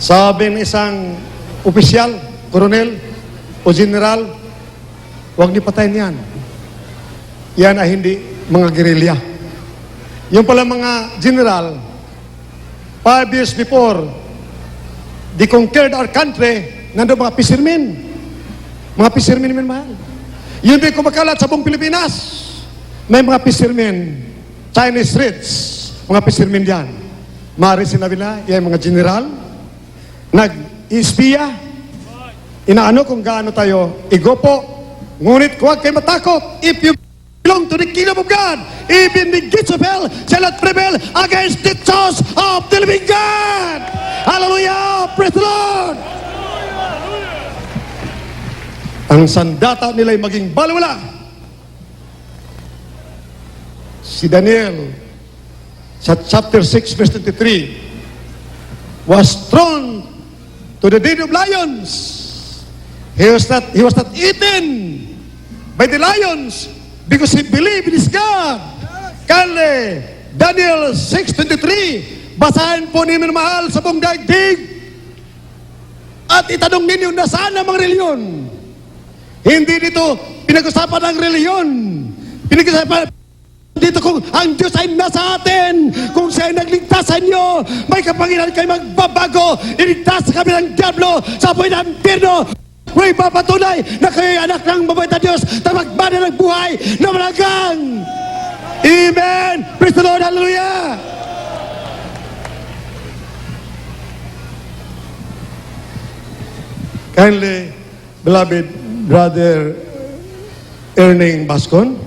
Sabi ng isang opisyal, koronel o general, huwag niyo patayin yan. Yan ay hindi mga gerilya. Yung pala mga general, 5 years before they conquered our country, nandun mga pisirmin. Mga pisirmin, mahal. Yun din kumakalat sa buong Pilipinas. May mga pisirmin, Chinese rich, mga pisirmin yan. Maaari sinabi na, yan mga general, nag-ispiya, inaano kung gaano tayo igopo, ngunit huwag kayo matakot. If you belong to the kingdom of God, even the gates of hell shall not prevail against the church of the living God. Hallelujah! Praise the Lord! Ang sandata nila'y maging balwala. Si Daniel, sa chapter 6, verse 23, was thrown to the den of lions. He was not eaten by the lions because he believed in his God. Kale, Daniel 6:23, basahin po ninyo mahal sa buong daigdig at itanong ninyo nasaan ang mga reliyon. Hindi dito pinag-usapan ang reliyon. Pinag-usapan dito kung ang Diyos ay nasa atin, kung siya ay nagligtas sa inyo, may kapangyarihan kayo magbabago, iligtas kami ng diablo sa buhay ng impyerno. May papatunay na kayo ay anak ng mabait na Diyos na magbana ng buhay na malagang. Amen! Praise the Lord! Hallelujah! Kindly, beloved brother Erning Bascon,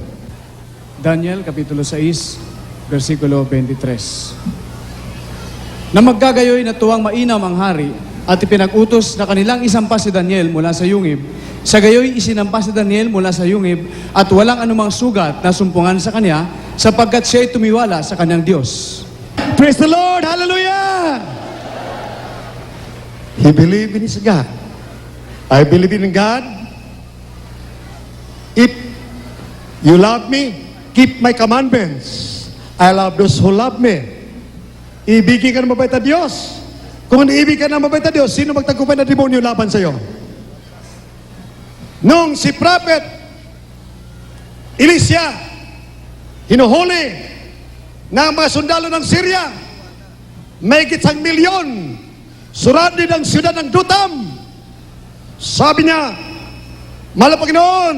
Daniel Kapitulo 6, versikulo 23. Na maggagayoy na tuwang mainam ang hari at ipinag-utos na kanilang isampa si Daniel mula sa yungib. Sa gayoy isinampa si Daniel mula sa yungib at walang anumang sugat na sumpungan sa kanya sapagkat siya'y tumiwala sa kanyang Diyos. praise the Lord! Hallelujah! He believed in his God. I believe in God. If you love me, keep my commandments. I love those who love me. Ibigin ka ng mabait na Diyos. Kung iibig ka ng mabait na Diyos, sino magtagumpay na demonyo laban sa iyo? Nung si Prophet Elisha, hinuhuli ng mga sundalo ng Syria, may gitsang milyon, surrounded ang siyudad ng Dutam. Sabi niya, mahal na Panginoon,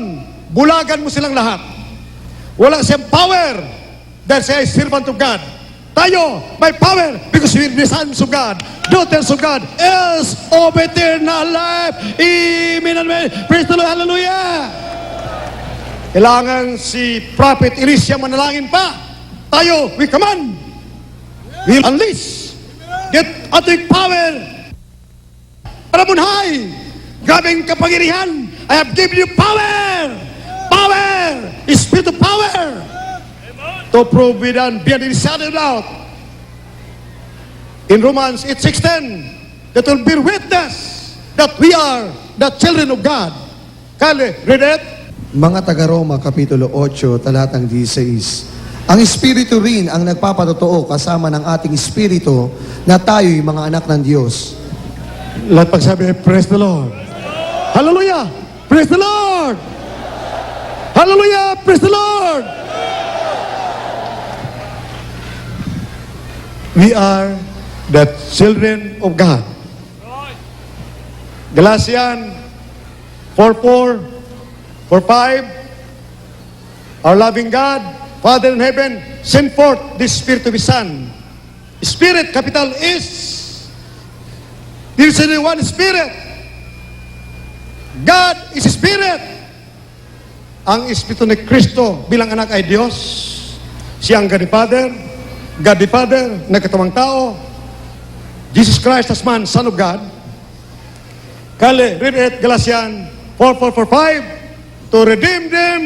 bulagan mo silang lahat. Wala siyang power dahil siya ay servant of God. Tayo, may power because we are the sons of God, daughters of God, heirs of eternal life. Amen and amen. Praise the Lord. Hallelujah. Kailangan si Prophet Elisha manalangin pa. Tayo, we command. We unleash. Get atomic power. Para munhay. Grabing kapangyarihan. I have given you power. Power. Spirit of power. To prove beyond any shadow of doubt. In Romans 8:16, that will bear witness that we are the children of God. Kale, read it. Mga taga-Roma, Kapitulo 8, talatang 16. Ang Espiritu rin ang nagpapatotoo kasama ng ating Espiritu na tayo'y mga anak ng Diyos. Lahat pagsabi, praise the Lord. Hallelujah! Praise the Lord! Hallelujah! Praise the Lord! We are the children of God. Galatians 4:4, 4:5. Our loving God, Father in heaven, send forth the Spirit of His Son. Spirit, capital is. There is only one Spirit. God is Spirit. Ang Espiritu ni Kristo bilang anak ay Diyos. Siya ang God the Father, nagkatawang tao. Jesus Christ as man, Son of God. Kale, read it, Galatians 4:4-5, to redeem them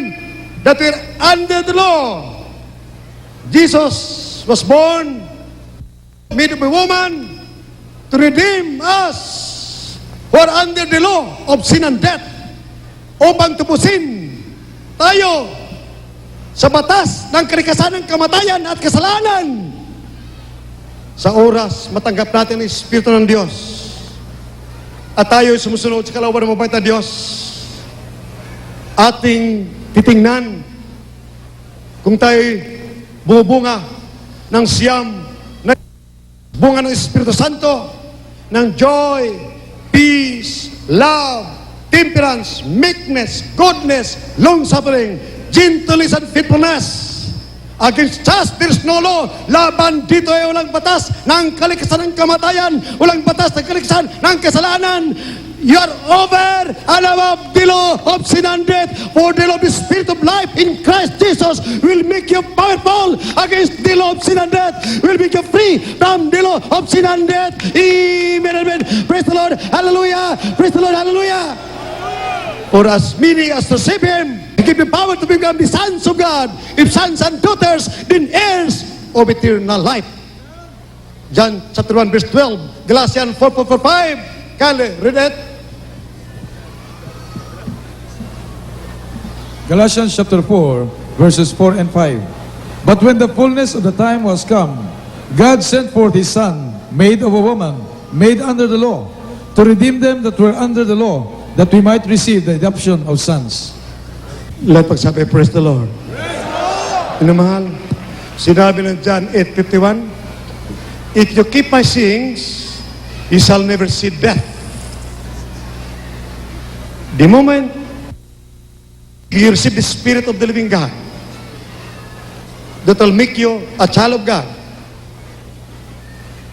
that were under the law. Jesus was born, made of a woman, to redeem us who are under the law of sin and death, upang tubusin tayo sa batas ng kalikasan ng kamatayan at kasalanan. Sa oras, matanggap natin ang Espiritu ng Diyos at tayo sumusunod sa kalooban ng mabait na Diyos, ating titingnan kung tayo bumubunga ng siyam na bunga ng Espiritu Santo, ng joy, peace, love, temperance, meekness, goodness, long-suffering, gentleness, and faithfulness. Against us, there is no law. Laban dito ay walang batas ng kalikasan ng kamatayan, walang batas ng kalikasan ng kasalanan. You are over and above the law of sin and death, for the law of the Spirit of life in Christ Jesus will make you powerful against the law of sin and death, will make you free from the law of sin and death. Amen, amen. Praise the Lord, hallelujah. Praise the Lord, hallelujah. For as many as receive Him, He gave the power to become the sons of God. If sons and daughters, then heirs of eternal life. John chapter 1 verse 12. Galatians 4:4-5. Kale, read it. Galatians chapter 4, verses 4 and 5. But when the fullness of the time was come, God sent forth His Son, made of a woman, made under the law, to redeem them that were under the law, that we might receive the adoption of sons. Let pagsabi, praise the Lord. Inamahal, sinabi ng John 8:51, if you keep my sayings, you shall never see death. The moment you receive the Spirit of the living God, that will make you a child of God.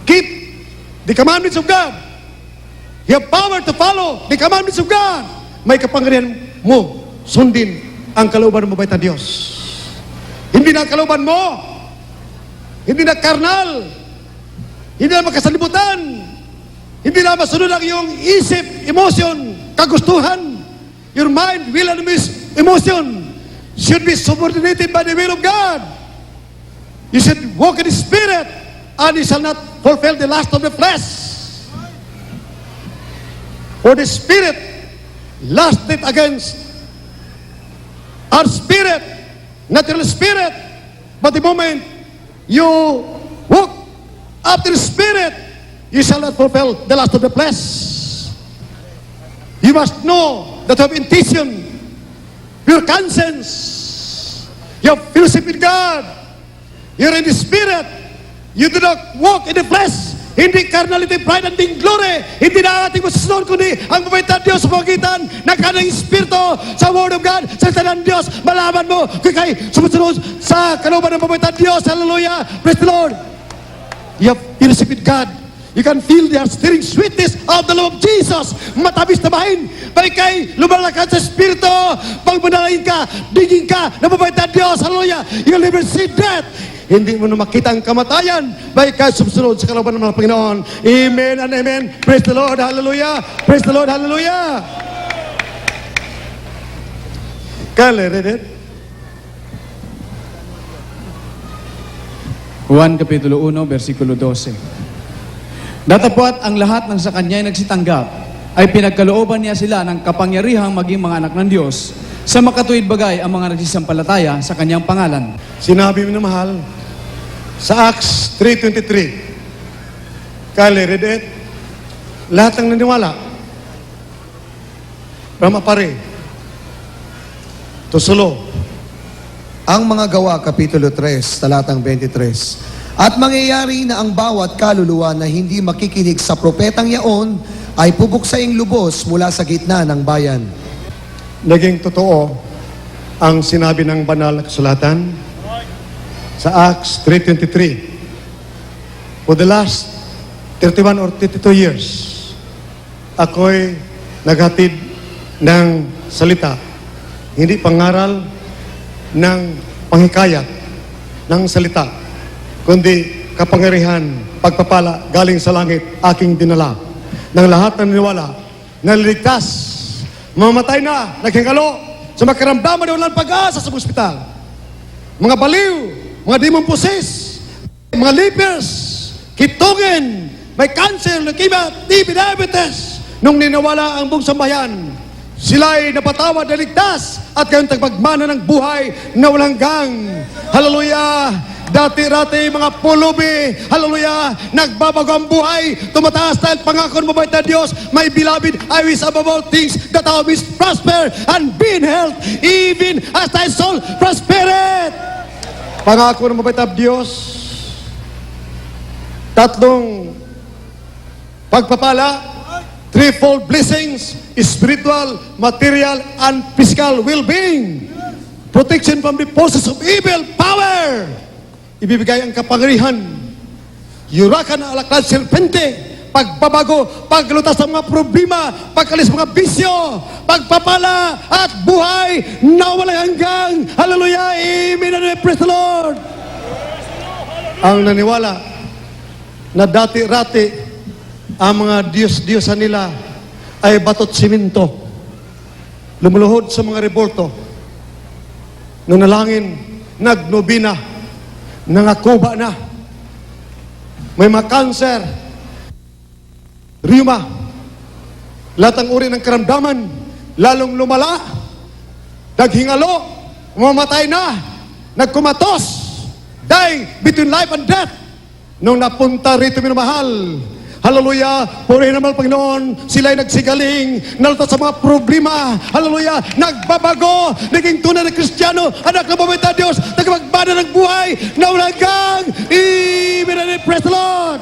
Keep the commandments of God. You have power to follow the commandments of God. May kapangyarihan mo sundin ang kalooban ng mabait na Diyos. Hindi na kalooban mo, hindi na karnal, hindi na makasalibutan, hindi na masunod ang iyong isip, emotion, kagustuhan. Your mind, will, and emotion should be subordinated by the will of God. You should walk in the Spirit, and you shall not fulfill the lust of the flesh. For the Spirit lusted against our spirit, natural spirit. But the moment you walk after the Spirit, you shall not fulfill the lust of the flesh. You must know that you have intention, your conscience, you have fellowship with God, you're in the Spirit, you do not walk in the flesh. Hindi carnality, pride, and glory. Hindi na ating masusunod, kundi ang mabait na Diyos sa pamagitan ng kanang Espiritu sa Word of God, sa salita ng Diyos. Malaman mo kung kayo sumusunod sa kalooban ng mabait na Diyos. Hallelujah! Praise the Lord! You have fellowship with God. You can feel the stirring sweetness of the love of Jesus. Matamis na bahin. Pag kay lumalakad sa Espiritu, pag manalangin ka, diging ka, na mabait na Diyos. Hallelujah! You'll never see death. Hindi mo na makita ang kamatayan. Baik ka sumusunod sa kalooban ng mga Panginoon. Amen and amen. Praise the Lord. Hallelujah. Praise the Lord. Hallelujah. Kale, read it. Juan Kapitulo 1, versikulo 12. Datapwat ang lahat ng sa kanya ay nagsitanggap, ay pinagkalooban niya sila ng kapangyarihang maging mga anak ng Diyos sa makatuwid bagay ang mga nagsisampalataya sa kanyang pangalan. Sinabi mo na mahal sa Acts 3:23. Kyle, read it. Lahat ng naniwala from apare to sulo. Ang mga gawa, Kapitulo 3, talatang 23. At mangyayari na ang bawat kaluluwa na hindi makikinig sa propetang yaon ay pupuksaing lubos mula sa gitna ng bayan. Naging totoo ang sinabi ng banal na kasulatan sa Acts 3:23. For the last 31 or 32 years, ako'y naghatid ng salita, hindi pangaral ng panghikayat ng salita, kundi kapangyarihan, pagpapala galing sa langit, aking dinala ng lahat ng niniwala na liligtas, mamatay na, naghingalo sa makaramdaman na walang pag-asa sa ospital. Mga baliw, mga demon possessed, mga lepers, kitungin, may cancer, leukemia, TB, diabetes. Nung ninawala ang buong sambayan, sila ay napatawad na ligtas at kayong tagpagmana ng buhay na walang hanggang. Hallelujah! Dati-rati mga pulubi, hallelujah, nagbabago ang buhay, tumataas dahil pangako ng mabait na Diyos. My beloved, I wish above all things that thou mayest prosper and be in health, even as thy soul prospereth. Pangako ng mabait na Diyos, tatlong pagpapala, threefold blessings, spiritual, material, and physical well-being. Protection from the forces of evil power. Ibibigay ang kapangyarihan. Yurakan ang alaklan serpente. Pagbabago, paglutas ng mga problema, pagkalis mga bisyo, pagpapala at buhay na walang hanggang. Hallelujah! Amen and praise the Lord! Ang naniwala na dati-rati ang mga Diyos-Diyosan nila ay batot simento, lumuluhod sa mga rebolto, nanalangin, nagnobina, nangakuba na, may mga cancer, rheuma, lahat ang uri ng karamdaman, lalong lumala, naghingalo, mamatay na, nagkumatos, dying between life and death. Nung napunta rito, minamahal, hallelujah, purihin naman Panginoon, sila ay nagsigaling, nalutas sa mga problema, hallelujah, nagbabago, naging tunay na Kristiyano, anak ng mabait na Diyos, nagmagbana ng buhay, na walang hanggang. Amen and praise the Lord.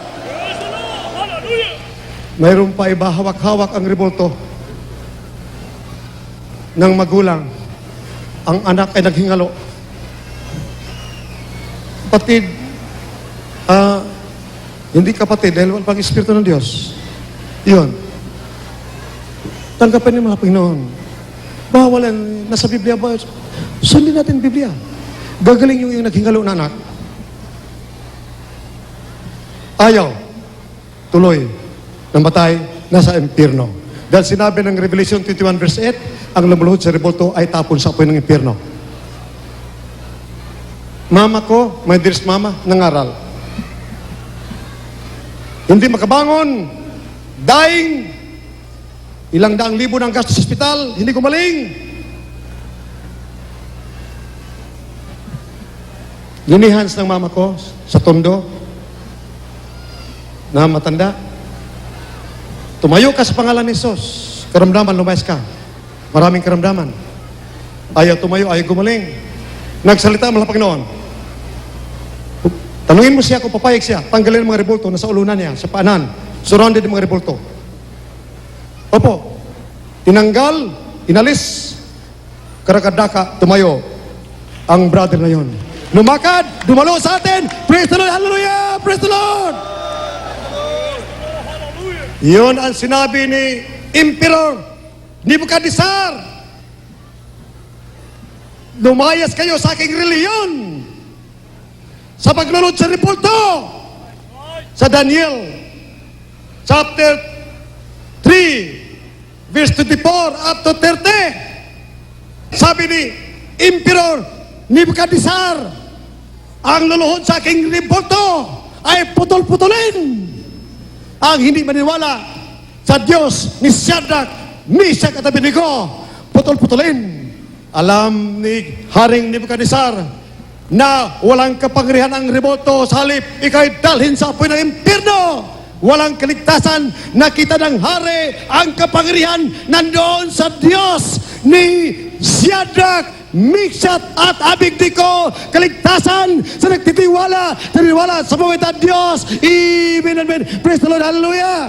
Mayroon pa iba, hawak-hawak ang rebolto ng magulang. Ang anak ay naghingalo. Kapatid, hindi kapatid, dahil walang Espiritu ng Diyos. Yun. Tanggapin niyo mga Panginoon. Bawal yan. Nasa Biblia ba? Sundin natin Biblia. Gagaling yung naghingalo na anak. Ayaw. Tuloy. Namatay. Nasa impyerno. Dahil sinabi ng Revelation 21 verse 8, ang lumuluhod sa rebolto ay tapon sa apoy ng impyerno. Mama ko, my dearest mama, nangaral. Hindi makabangon, dying, ilang daang libo ng gasto sa ospital, hindi gumaling. Linihans ng mama ko sa tondo na matanda. Tumayo ka sa pangalan ni Jesus. Karamdaman, lumayas ka. Maraming karamdaman. Ayaw tumayo, ayaw gumaling. Nagsalita ang Panginoon. Tanungin mo siya kung papayag siya, tanggalin ang mga rebolto na sa ulunan niya, sa paanan, surrounded ng mga rebolto. Opo, tinanggal, inalis, karakadaka, tumayo, ang brother na yon. Lumakad, dumalo sa atin, praise the Lord, hallelujah, praise the Lord! Yun ang sinabi ni Emperor Nebuchadnezzar. Lumayas kayo sa aking reliyon. Sa paglulod sa reporto sa Daniel chapter 3 verse 24 up to 30, sabi ni Emperor Nebuchadnezzar, ang luluhod sa aking reporto ay putol-putulin. Ang hindi maniwala sa Diyos ni Shadrach, Meshach at Abednego, putol-putulin. Alam ni Haring Nebuchadnezzar na walang kapangyarihan ang remoto, sa halip ikay dalhin sa apoy ng impyerno. Walang kaligtasan. Nakita ng hari ang kapangyarihan nandoon sa Diyos ni Shadrach, Meshach at Abednego. Kaligtasan sa nagtitiwala sa mga ng Diyos. Amen, amen. Praise the Lord, hallelujah.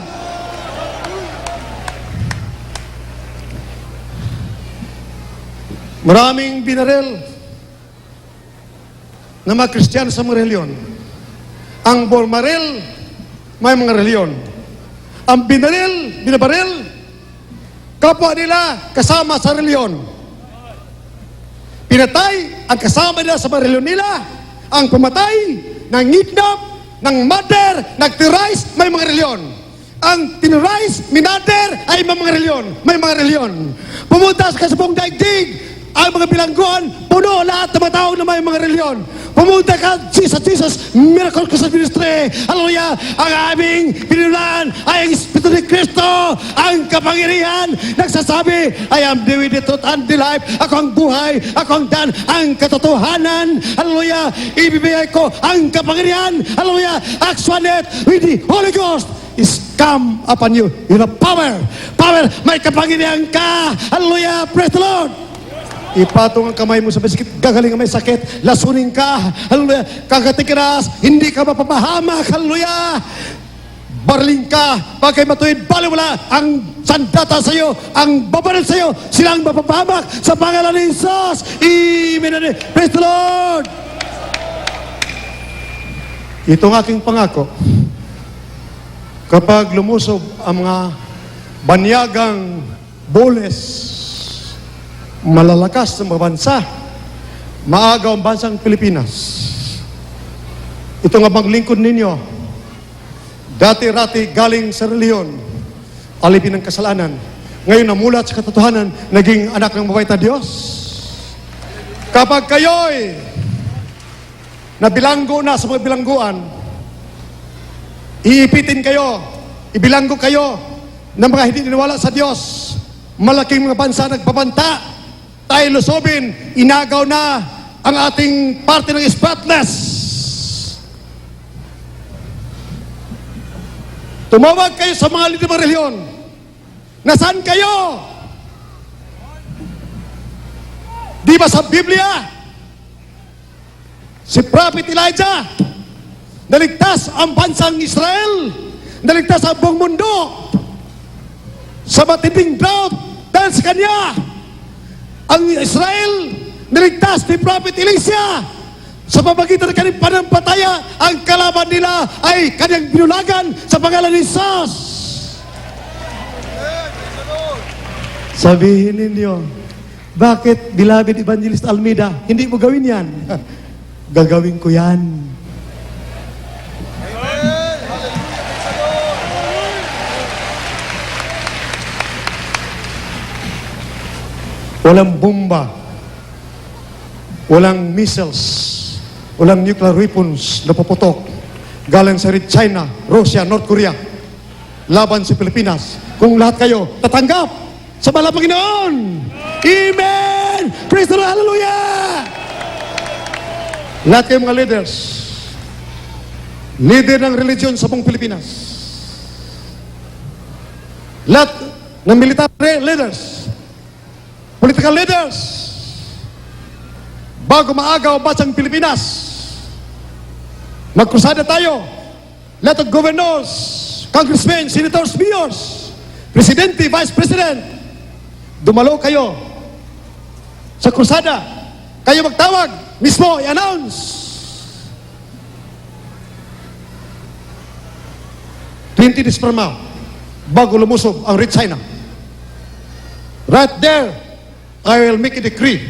Maraming binaril na mga Kristiyano sa mga reliyon. Ang bormaril, may mga reliyon. Ang binabaril, kapwa nila kasama sa reliyon. Pinatay ang kasama nila sa mga reliyon nila. Ang pumatay, nangidnap, ng murder, nagtirais, may mga reliyon. Ang tinirais, minader, ay may mga reliyon. May mga reliyon. Pumunta sa kasabong daigdig, ang mga bilangguan, puno lahat ng mga tao na may mga reliyon. Pumunta ka sa Jesus, miracle Christ ministry. Hallelujah! Ang aming pinulaan ay ang Espiritu ni Cristo, ang kapangyarihan. Nagsasabi, I am the way, the truth, and the life. Ako ang buhay, ako ang daan, ang katotohanan. Hallelujah! Ibibigay ko ang kapangyarihan. Hallelujah! Acts 1:8 with the Holy Ghost is come upon you. You have power. Power, may kapangyarihan ka. Hallelujah! Praise the Lord! Ipatong ang kamay mo sa bisikit, gagaling ang may sakit, lasunin ka, hallelujah, kagatikiras, hindi ka mapapahamak, hallelujah, barling ka, pagkay matuwid, baliwala, ang sandata sa iyo, ang babaril sa iyo, silang mapapahamak sa pangalan ni Jesus. Amen. Praise the Lord. Itong aking pangako, kapag lumusob ang mga banyagang boles, malalakas ng mga bansa, maagaw ang bansang Pilipinas. Ito nga maglingkod ninyo, dati-rati galing sa reliyon, alipin ng kasalanan, ngayon namulat sa katotohanan, naging anak ng mabait na Diyos. Kapag kayo'y nabilanggo na sa mga bilangguan, iipitin kayo, ibilanggo kayo ng mga hindi niniwala sa Diyos, malaking mga bansa nagbabanta, tayo lusobin, inagaw na ang ating parte ng spotless. Tumawag kayo sa mga lider ng reliyon. Nasaan kayo? Di ba sa Biblia, si Prophet Elijah, naligtas ang bansang Israel, naligtas ang buong mundo sa matinding drought dahil sa kanya. Ang Israel, niligtas ni Prophet Elisha sa pamagitan ng kanyang panampataya. Ang kalaban nila ay kanyang binulagan sa pangalan ni Jesus. Sabihin ninyo, bakit, beloved Evangelist Almeida, hindi mo gawin yan? Gagawin ko yan. Walang bomba, walang missiles, walang nuclear weapons na paputok galing sa China, Russia, North Korea laban sa Pilipinas. Kung lahat kayo tatanggap sa mahal na Panginoon. Amen! Praise the Lord! Hallelujah! Lahat kayo mga leaders, leader ng religion sa buong Pilipinas, lahat ng military leaders, political leaders, bago maagaw ang bansang Pilipinas, magkrusada tayo. Lahat ng governors, congressmen, senators, mayors, presidente, vice president, dumalo kayo sa krusada. Kayo magtawag, mismo i-announce. "20 days from now, bago lumusob ang Red China, right there, I will make a decree.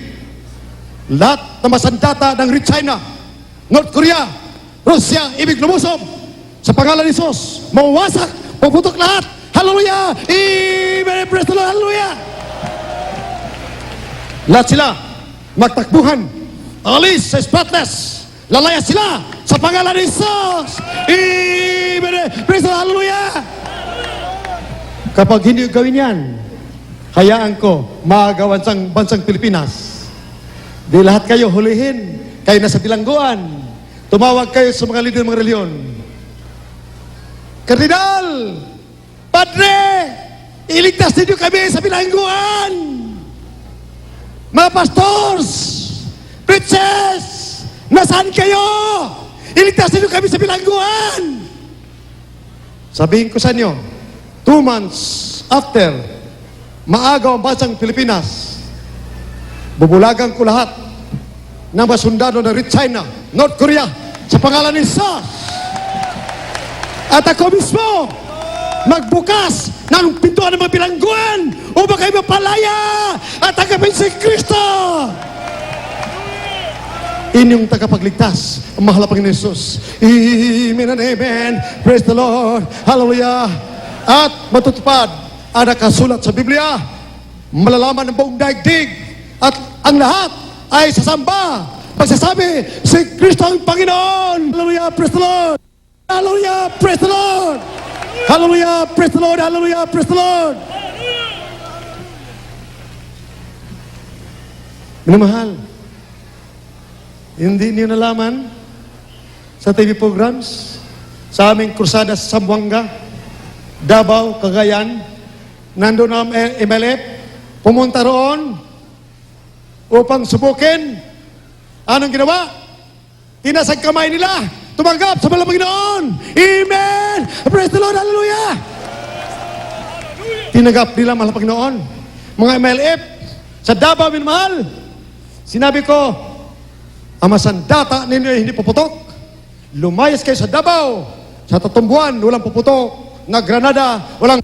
Lahat ng masandata ng Red China, North Korea, Russia, ibig lumusob sa pangalan ni Jesus, mawawasak, puputok lahat. Hallelujah! Amen! Praise the Lord! Hallelujah! Lahat sila magtakbuhan, alis sa spotless, lalaya sila sa pangalan ni Jesus. Amen! Praise the Lord! Hallelujah! Kapag hindi gawin yan, hayaan ko maagawan sa bansang Pilipinas. Di lahat kayo hulihin, kayo nasa bilangguan. Tumawag kayo sa mga lider ng mga reliyon. Kardinal! Padre! Iligtas ninyo kami sa bilangguan! Mga pastors! Preachers! Nasaan kayo? Iligtas ninyo kami sa bilangguan! Sabihin ko sa inyo, 2 months after maagaw ang bansang Pilipinas, bubulagan ko lahat ng mga sundalo ng China, North Korea, sa pangalan ni Jesus. At ako mismo, magbukas ng pintuan ng mga bilangguan upang kayo mapalaya at tagapin si Kristo. Inyong tagapagligtas, ang mahal na Panginoon Jesus. Amen and amen. Praise the Lord. Hallelujah. At matutupad ang nakasulat sa Biblia. Malalaman ng buong daigdig. At ang lahat ay sasamba. Pagsasabi, si Kristo ang Panginoon. Hallelujah. Praise the Lord. Hallelujah. Praise the Lord. Hallelujah. Praise the Lord. Hallelujah. Praise the Lord. Minamahal, hindi niyo nalaman sa TV programs, sa aming krusada sa Zamboanga, Davao, Cagayan, nandun ang MLF, pumunta roon upang subukin. Anong ginawa? Tinasag kamay nila, tumanggap sa malang Panginoon. Amen! Praise the Lord! Hallelujah! Tinanggap nila malang Panginoon. Mga MLF, sa Davao, minamahal, sinabi ko, ang masandata ninyo ay hindi puputok. Lumayas kayo sa Davao, sa Tatumbuan, walang puputok. Na Granada, walang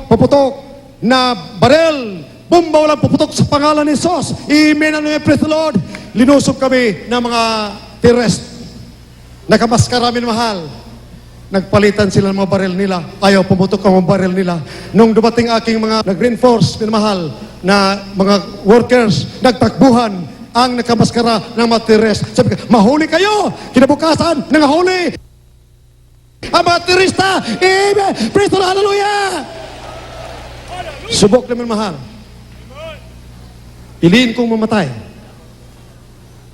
puputok. Na barel, bomba, walang puputok sa pangalan ni Jesus. Amen and praise the Lord. Linusob kami ng mga terrorist. Nakamaskara min mahal. Nagpalitan sila ng mga barel nila. Ayaw pumutok ang mga barel nila. Nung dumating aking mga nag-reinforce min mahal na mga workers, nagtakbuhan ang nakamaskara ng mga terrorist. Sabi ka, mahuli kayo! Kinabukasan, nangahuli! Ang mga terrorista! Amen! Praise the Lord! Hallelujah! Subok naman mahal. Piliin kong mamatay.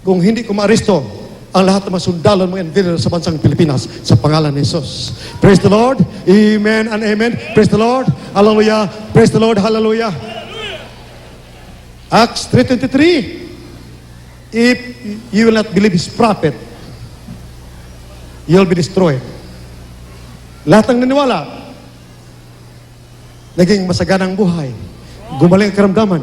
Kung hindi ko maaresto ang lahat ng mga sundalo ng mga invader sa bansang Pilipinas sa pangalan ni Jesus. Praise the Lord! Amen and amen! Praise the Lord! Hallelujah! Praise the Lord! Hallelujah! Acts 3:23. If you will not believe his prophet, you'll be destroyed. Lahat ng naniwala, naging masaganang buhay. Gumaling ang karamdaman.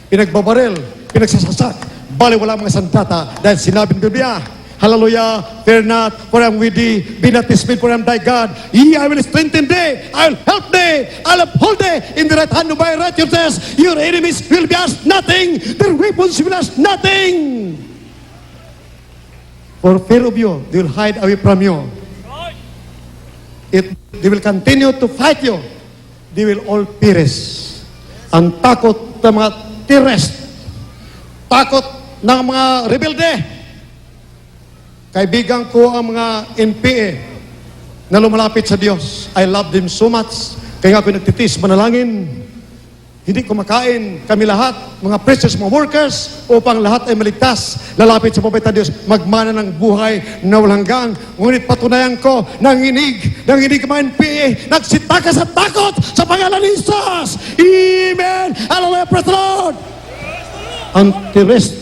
Pinagbabaril, pinagsasasak. Bali wala mga sandata dahil sinabi ng Biblia, hallelujah, fear not, for I am with thee. Be not dismayed, for I am thy God. Yea, I will strengthen thee. I will help thee. I will uphold thee in the right hand of my righteousness. Your enemies will be as nothing. Their weapons will be as nothing. For fear of you, they will hide away from you. They will continue to fight you. They will all perish. Ang takot ng mga terrorist, takot ng mga rebelde. Kaibigan ko ang mga NPA na lumalapit sa Diyos. I love them so much. Kaya nga ako nagtitis, manalangin. Hindi kumakain. Kami lahat, mga preachers, mga workers, upang lahat ay maligtas. Lalapit sa pabaytan Diyos, magmana ng buhay na walang hanggang. Ngunit patunayan ko, nanginig ang mga NPA, nagsitaka sa takot sa pangalan ni Jesus. Amen! Hallelujah! Praise the Lord! Ang terrorist,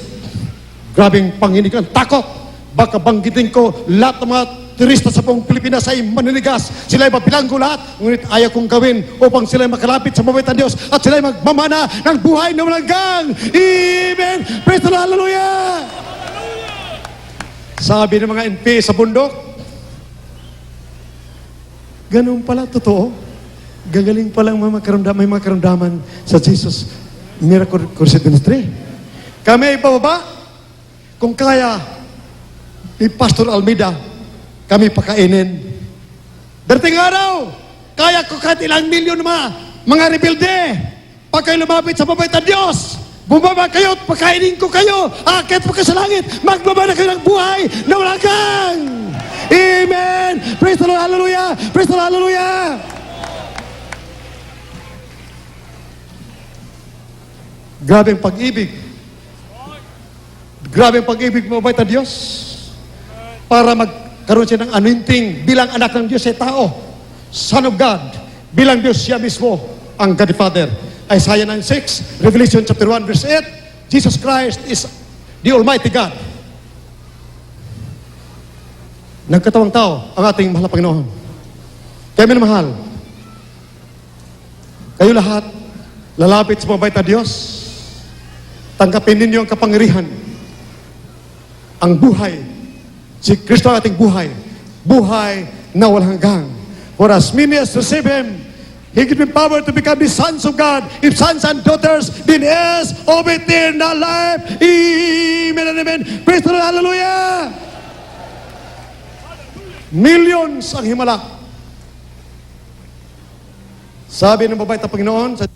grabing panginig ang takot. Baka banggitin ko, lahat ng mga turista sa buong Pilipinas ay maninigas. Sila ay mabilanggo lahat. Ngunit ayaw kong gawin upang sila ay makalapit sa mabaytan Diyos at sila ay magmamana ng buhay na walang hanggan. Amen! Praise the Lord! Hallelujah! Sabi ng mga NP sa bundok, ganun pala, totoo. Gagaling palang may mga karamdaman sa Jesus Miracle Crusade Ministry. Kami ay bababa. Kung kaya, ni Pastor Almeida, kami pakainin. Darating araw, kaya ko kahit ilang milyon mga rebelde. Pag kayo lumapit sa pabaytan Diyos, bumaba kayo at pakainin ko kayo. Akit pa kayo sa langit, magbaba na kayo ng buhay na walang hanggan. Amen! Praise the Lord! Hallelujah! Praise the Lord! Hallelujah! Grabe ang pag-ibig. Grabe ang pag-ibig mo, mabait na Diyos. Para magkaroon siya ng anointing bilang anak ng Diyos ay tao. Son of God. Bilang Diyos siya mismo, ang God the Father. Isaiah 9:6, Revelation chapter 1 verse 8, Jesus Christ is the Almighty God. Nagkatawang tao ang ating mahal na Panginoon. Kaya minamahal, kayo lahat, lalapit sa mabait na Diyos, tanggapin ninyo ang kapangyarihan, ang buhay. Si Kristo ang ating buhay. Buhay na walang hanggang. For as many as receive Him, He gives them power to become the sons of God. If sons and daughters, then heirs of eternal life. Amen and amen. Praise the Lord. Hallelujah. Millions ang himala. Sabi ng mabait na Panginoon sa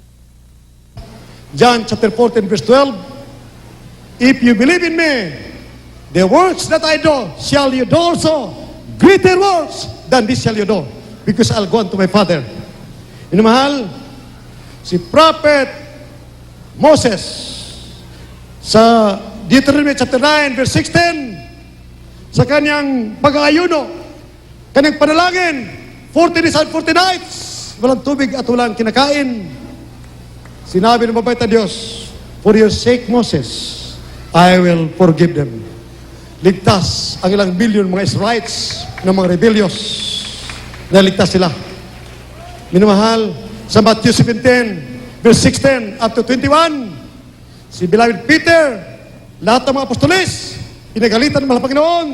John chapter 14 verse 12, if you believe in me, the works that I do shall you do also. Greater works than this shall you do, because I'll go unto my Father. Minamahal, si Prophet Moses sa Deuteronomy chapter 9 verse 16, sa kanyang pag-aayuno, kanyang panalangin, 40 days and 40 nights, walang tubig at walang kinakain. Sinabi ng mabait na Diyos, for your sake, Moses, I will forgive them. Ligtas ang ilang bilyon mga Israelites ng mga rebellious. Naligtas sila. Minamahal, sa Matthew 17, verse 16 up to 21, si beloved Peter, lahat ng mga apostoles, pinagalitan ng mahal na Panginoon.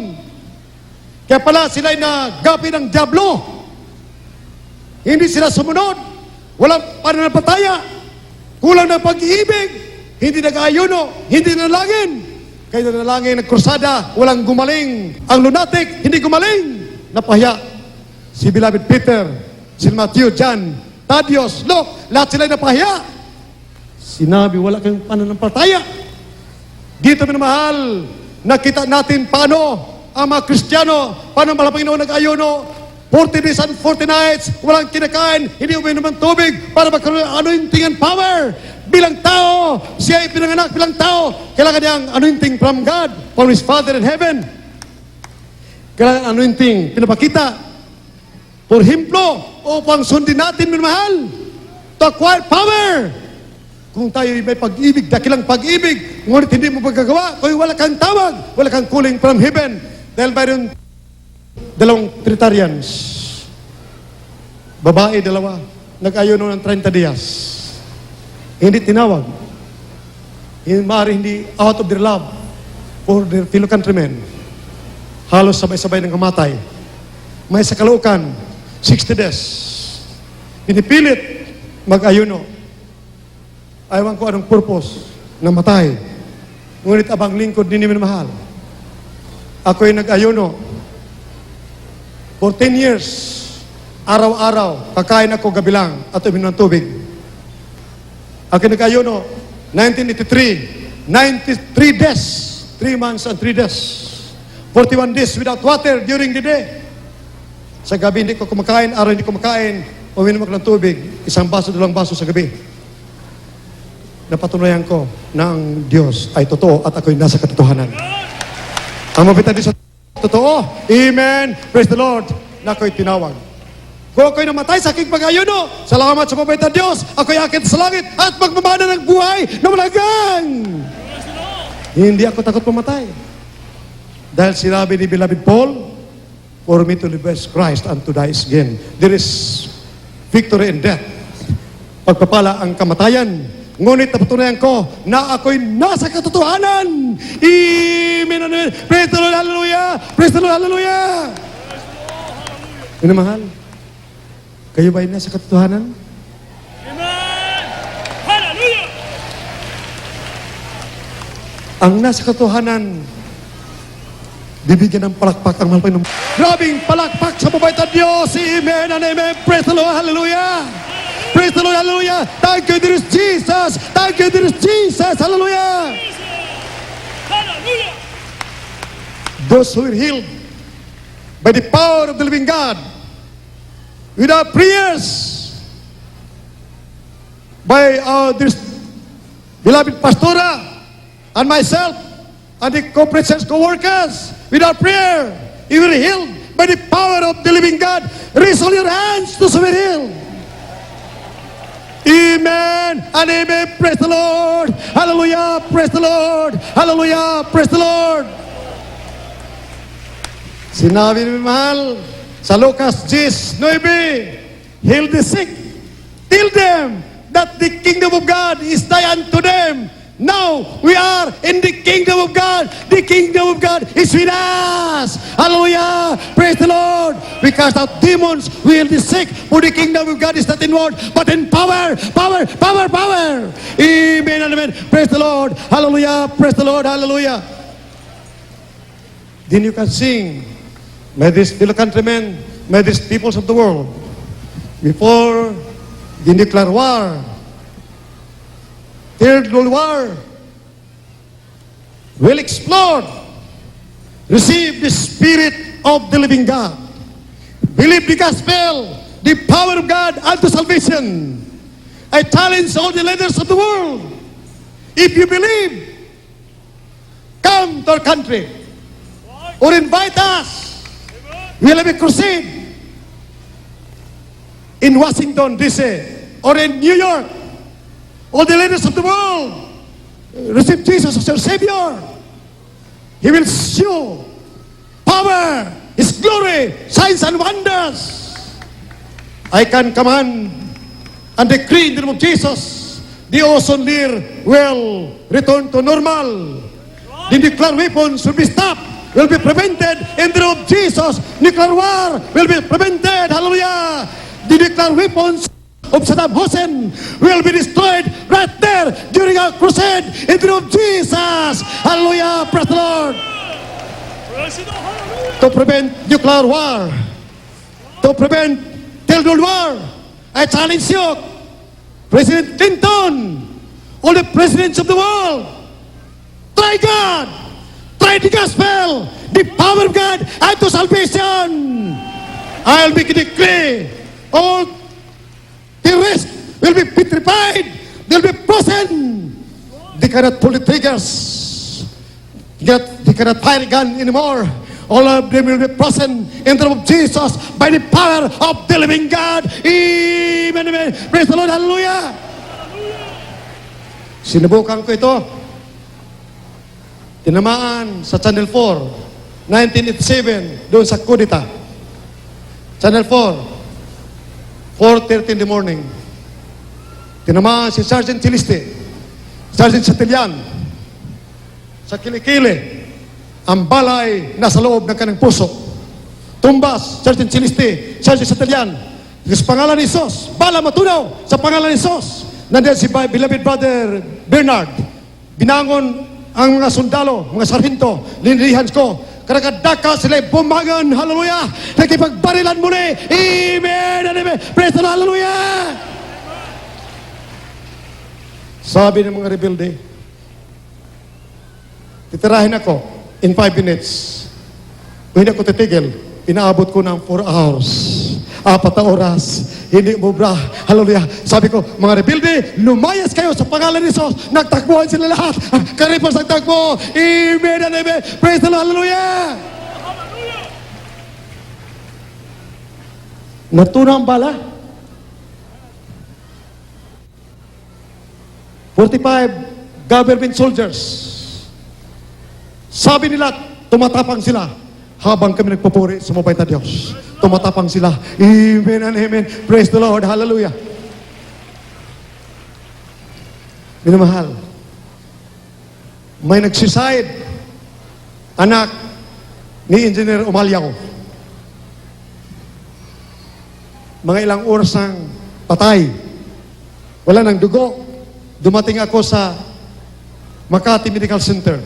Kaya pala sila ay nagapi ng diablo. Hindi sila sumunod. Walang pananampalataya. Kulang ng pag-ibig. Hindi nag-aayuno. Hindi nanalangin. Kaya nanalangin ng krusada, walang gumaling. Ang lunatic, hindi gumaling. Napahiya. Si beloved Peter, si Matthew, John, Thaddeus, Luke, lahat sila ay napahiya. Sinabi, wala kayong pananampalataya. Dito minamahal, nakita natin paano ang mga Kristiyano, paano ang mahal na Panginoon nag-ayuno, 40 days and 40 nights, walang kinakain, hindi uminom ng tubig para magkaroon ng anointing and power. Bilang tao, siya ay pinanganak bilang tao. Kailangan niya ang anointing from God, from His Father in heaven. Kailangan anointing, pinapakita. For himplo, upang sundin natin, minamahal, to acquire power. Kung tayo may pag-ibig, dakilang pag-ibig, ngunit hindi mo magagawa, kung wala kang tawag, wala kang calling from heaven. Dahil mayroon dalawang Trinitarians, babae dalawa, nag-ayuno ng 30 dias. Hindi tinawag. Maaari hindi out of their love for their fellow countrymen. Halos sabay-sabay ng kamatay. May sa Caloocan, 60 days. Pinipilit mag-ayuno. Ayawan ko anong purpose na matay. Ngunit abang lingkod din namin mahal. Ako'y nag-ayuno for 10 years. Araw-araw, kakain ako gabilang at uminom ng tubig. Ako'y nag-ayuno, 1983, 93 days, 3 months and 3 days. 41 days without water during the day. Sa gabi hindi ko kumakain, araw hindi ko kumakain, uminom ako ng tubig, 1 baso, 2 baso sa gabi. Napatunayan ko na ang Diyos ay totoo at ako'y nasa katotohanan. Ang mabitan din sa totoo. Amen. Praise the Lord. Na ako'y tinawag. Kung ako'y namatay sa aking pag-ayuno, salamat sa mabitan Diyos, ako'y akit sa langit at magmamana ng buhay na malagang. Hindi ako takot pumatay. Dahil sinabi ni beloved Paul, for me to live is Christ and to die is gain. There is victory in death. Pagpapala ang kamatayan. Ngunit napatunayan ko na ako'y nasa katotohanan. Amen. Amen. Praise the Lord. Hallelujah. Praise the Lord. Hallelujah. Minamahal, kayo ba'y nasa katotohanan? Amen! Hallelujah! Ang nasa katotohanan, bibigyan ng palakpak ang mahal Panginoon. Grabing palakpak sa mabait na Diyos. Amen and amen. Praise the Lord. Hallelujah. Praise the Lord. Hallelujah. Thank you, dear Jesus. Thank you, dear Jesus. Hallelujah. Hallelujah! Those who were healed by the power of the living God, without prayers, by beloved Pastora, and myself, and the corporate church co-workers, with our prayer, you will be healed by the power of the living God. Raise all your hands to be healed. Amen and amen. Praise the Lord. Hallelujah. Praise the Lord. Hallelujah. Praise the Lord. Sinabi ni mahal sa Lucas 10:9, heal the sick. Tell them that the kingdom of God is nigh unto them. Now we are in the kingdom of God. The kingdom of God is with us. Hallelujah. Praise the Lord. We cast out demons. We heal the sick. For the kingdom of God is not in word, but in power. Power, power, power. Amen and amen. Praise the Lord. Hallelujah. Praise the Lord. Hallelujah. Then you can sing, may these fellow countrymen, may these peoples of the world, before they declare war, third world war will explode. Receive the Spirit of the living God. Believe the gospel, the power of God unto salvation. I challenge all the leaders of the world. If you believe, come to our country or invite us. We'll have a crusade in Washington, D.C. or in New York. All the leaders of the world receive Jesus as your Savior. He will show power, His glory, signs and wonders. I can command and decree in the name of Jesus, the ozone layer will return to normal. The nuclear weapons will be stopped, will be prevented in the name of Jesus. Nuclear war will be prevented. Hallelujah. The nuclear weapons of Saddam Hussein will be destroyed right there during our crusade in the name of Jesus. Hallelujah. Praise the Lord. To prevent nuclear war, to prevent third world war, I challenge you, President Clinton, all the presidents of the world, try God, try the gospel, the power of God unto salvation. I'll make a decree, all the rest will be petrified. They'll be frozen. They cannot pull the triggers. They cannot fire a gun anymore. All of them will be frozen in the name of Jesus by the power of the living God. Amen, amen. Praise the Lord. Hallelujah. Sinubukan ko ito. Tinamaan sa Channel 4, 1987, doon sa Kudita. Channel 4. 4:30 in the morning. Tinamaan si Sergeant Chiliste, Sergeant Satilian, sa kilikili. Ang balay nasa loob ng kanyang puso. Tumbas, Sergeant Chiliste, Sergeant Satilian. Sa pangalan ni Jesus, bala matunaw sa pangalan ni Jesus. Nandiyan si beloved brother Bernard. Binangon ang mga sundalo, mga sarhinto, linilihan ko. Karakadaka sila bumangon, hallelujah, nakipagbarilan muli, amen, amen, praise the Lord, hallelujah. Sabi ng mga rebelde, titirahin ako in 5 minutes. Kung hindi ako titigil, inaabot ko ng 4 hours, 4 na oras, hindi mubra, hallelujah. Sabi ko, mga rebelde, lumayas kayo sa pangalan ni Jesus. Nagtakbuhan sila lahat. Karipos ang takbo. Amen and amen. Praise the Lord, hallelujah. Natuna ang bala. 45 government soldiers. Sabi nila, tumatapang sila habang kami nagpupuri sa mabait na Diyos. Tumatapang sila. Amen and amen. Praise the Lord. Hallelujah. Minamahal, may nagsiside, anak ni Engineer Umalyaw. Mga ilang oras ang patay. Wala nang dugo. Dumating ako sa Makati Medical Center.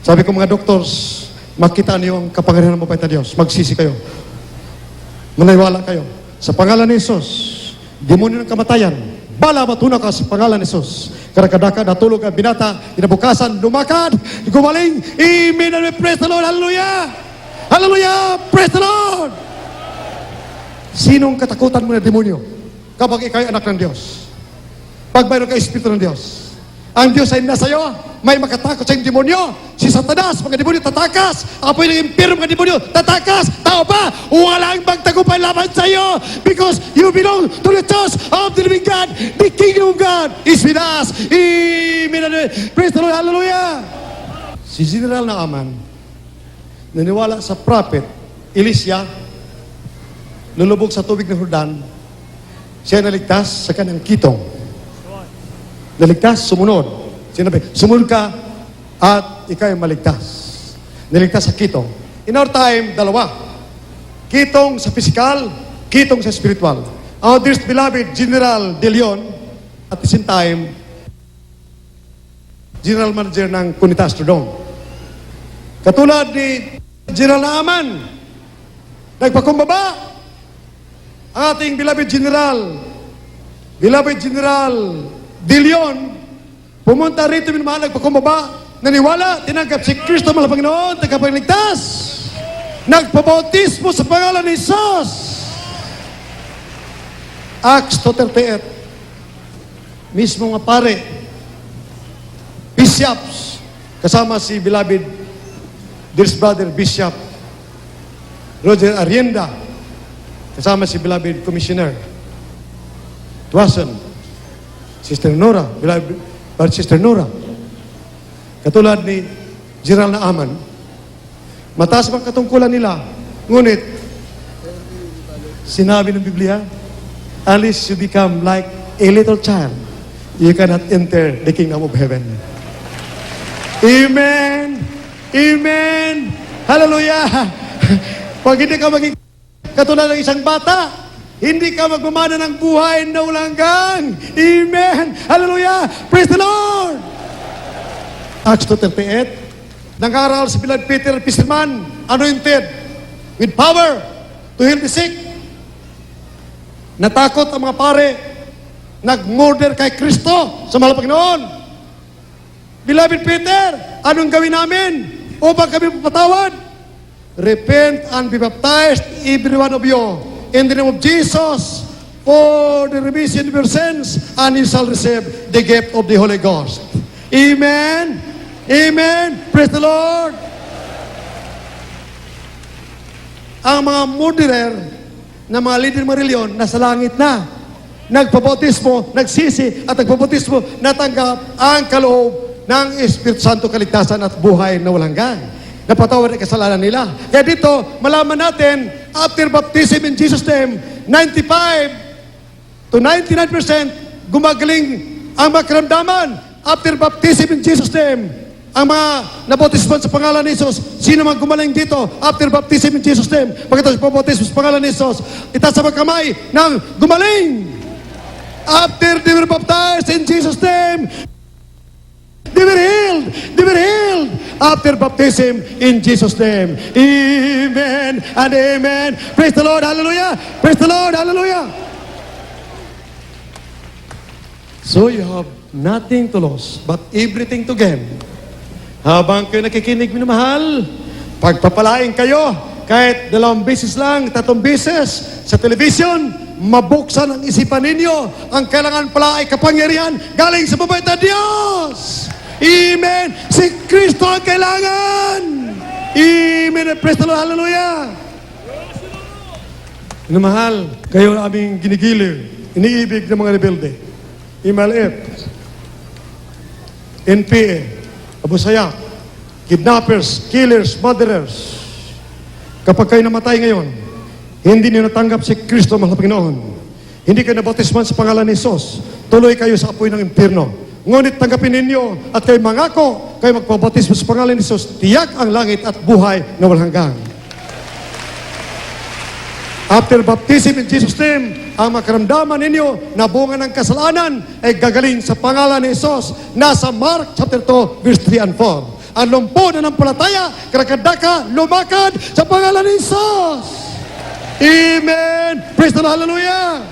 Sabi ko, mga doctors, makita niyo ang kapangyarihan ng mabait na Diyos. Magsisi kayo. Manaywala kayo. Sa pangalan ni Jesus, demonyo ng kamatayan, bala matuna ka sa pangalan ni Jesus. Karakadaka, natulog ang binata, inabukasan, lumakad, gumaling. Amen and praise the Lord. Hallelujah. Hallelujah. Praise the Lord. Sinong katakutan mo na demonyo kapag ikaw ay anak ng Diyos? Pag mayroon ka Espiritu ng Diyos, Ang Diyos ay nasa'yo. May makatakot sa demonyo. Si Satanas, mga demonyo tatakas. Apoy ng impyerno, mga demonyo tatakas. Tao ba? Walang magtagumpay laban sa'yo. Because you belong to the church of the living God. The kingdom of God is with us. Amen. Praise the Lord. Hallelujah. Si General Naaman, naniwala sa prophet Elisha, lulubog sa tubig ng Jordan, siya naligtas sa kanyang kitong. Naligtas, sumunod. Sinabi, sumunod ka at ikaw ay maligtas. Naligtas sa kitong. In our time, dalawa. Kitong sa physical, kitong sa spiritual. Our dear beloved General De Leon, at the same time, General Manager ng Cunitas Tudong. Katulad ni General Naaman, nagpakumbaba ang ating beloved General De Leon, pumunta rito minamahal, nagpakumbaba, naniwala, tinanggap si Kristo mahal Panginoon, tagapagligtas, nagpabautismo sa pangalan ni Jesus. Acts 2:38, mismo nga pare, bishops, kasama si beloved dearest brother Bishop Roger Arienda, kasama si beloved Commissioner Tuason, Sister Nora, beloved Sister Nora, katulad ni General Naaman, mataas ang katungkulan nila, ngunit sinabi ng Biblia, unless you become like a little child, you cannot enter the kingdom of heaven. Amen! Amen! Hallelujah! Pag hindi ka maging katulad ng isang bata, hindi ka magmamana ng buhay na walang hanggan. Amen! Hallelujah! Praise the Lord! Acts 2:38, nag-aaral si beloved Peter Fisherman, anointed with power to heal the sick. Natakot ang mga pare, nag-murder kay Kristo sa mahal na Panginoon. Beloved Peter, anong gawin namin upang kami papatawad? Repent and be baptized, every one of you, in the name of Jesus, for the remission of your sins, and you shall receive the gift of the Holy Ghost. Amen. Amen. Praise the Lord. Ang mga murderer na mga leader ng reliyon nasa langit na. Nagpabautismo, nagsisi at nagpabautismo, natanggap ang kaloob ng Espiritu Santo, kaligtasan at buhay na walang hanggan. Napatawad ang kasalanan nila. Kaya dito, malaman natin, after baptism in Jesus' name, 95 to 99% gumagaling ang mga karamdaman. After baptism in Jesus' name, ang mga nabautisman sa pangalan ni Jesus, sino man gumaling dito, after baptism in Jesus' name, pagkatapos pabautismo sa pangalan ni Jesus, itaas sa magkamay ng gumaling. After they were baptized in Jesus' name, they were healed. They were healed after baptism in Jesus' name. Amen and amen. Praise the Lord. Hallelujah. Praise the Lord. Hallelujah. So you have nothing to lose, but everything to gain. Habang kayo nakikinig, minamahal, pagpapalain kayo, kahit 2 beses lang, 3 beses, sa television, mabuksan ang isipan ninyo. Ang kailangan pala ay kapangyarihan galing sa mabait na Diyos. Amen. Si Kristo ang kailangan. Amen. Praise the Lord. Hallelujah. Minamahal, kayo ang aming ginigiliw, iniibig ng mga rebelde. MLF, NPA, Abu Sayyaf, kidnappers, killers, murderers. Kapag kayo namatay ngayon, hindi niyo natanggap si Kristo, mahal na Panginoon. Hindi kayo nabautisman sa pangalan ni Jesus. Tuloy kayo sa apoy ng impyerno. Ngunit tanggapin ninyo at kayo mangako, kayo magpabautismo sa pangalan ni Jesus, tiyak ang langit at buhay na walang hanggan. After baptism in Jesus' name, ang makaramdaman ninyo na bunga ng kasalanan ay gagaling sa pangalan ni Jesus. Nasa Mark chapter 2, verse 3 and 4. Ang lumpo na ng palataya, karakadaka, lumakad sa pangalan ni Jesus. Amen. Praise the Lord. Hallelujah.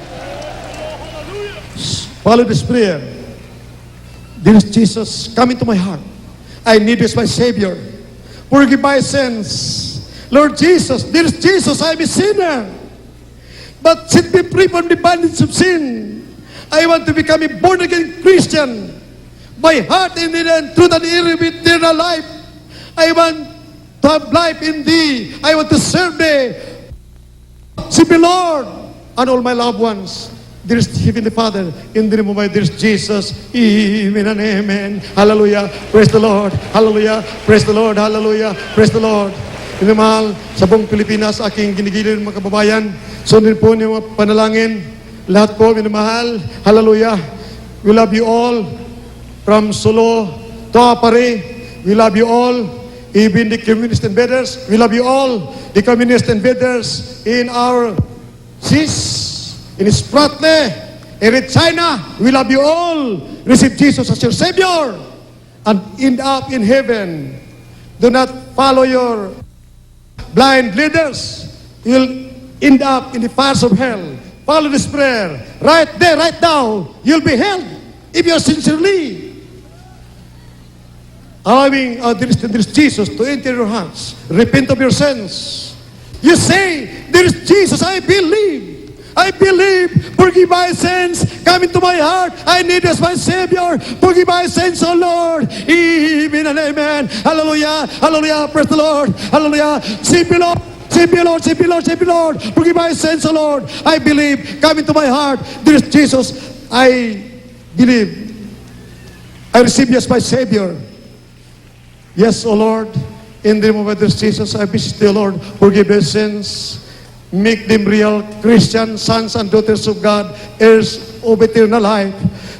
Follow this prayer. Dear Jesus, come into my heart. I need you as my Savior. Forgive my sins. Lord Jesus, dear Jesus, I am a sinner. But set me free from the bondage of sin. I want to become a born-again Christian. my heart in thee, and truth and eternal life. I want to have life in thee. I want to serve thee. Seek me, Lord, and all my loved ones. Dearest Heavenly Father, in the name of my dearest Jesus, amen and amen. Hallelujah. Praise the Lord. Hallelujah. Praise the Lord. Hallelujah. Praise the Lord. Minamahal, sa buong Pilipinas, aking ginigilin mga kababayan, sundin po niyo mga panalangin. Lahat po, minamahal. Hallelujah. We love you all. From Solo to Apare, we love you all. Even the communist invaders, we love you all. The communist invaders in our seas, in Spratly, in China, we love you all. Receive Jesus as your Savior and end up in heaven. Do not follow your blind leaders. You'll end up in the fires of hell. Follow this prayer. Right there, right now, you'll be held if you're sincerely allowing there is Jesus to enter your hearts. Repent of your sins. You say, there is Jesus, I believe. I believe, forgive my sins, come into my heart, I need you as my Savior, forgive my sins, O Lord, amen and amen, hallelujah, hallelujah, praise the Lord, hallelujah, save me, Lord, save me, Lord, save me, Lord, save me, Lord, forgive my sins, O Lord, I believe, come into my heart, there is Jesus, I believe, I receive you as my Savior, yes, O Lord, in the name of this Jesus, I beseech thee, Lord, forgive their sins, make them real Christian sons and daughters of God, heirs of eternal life.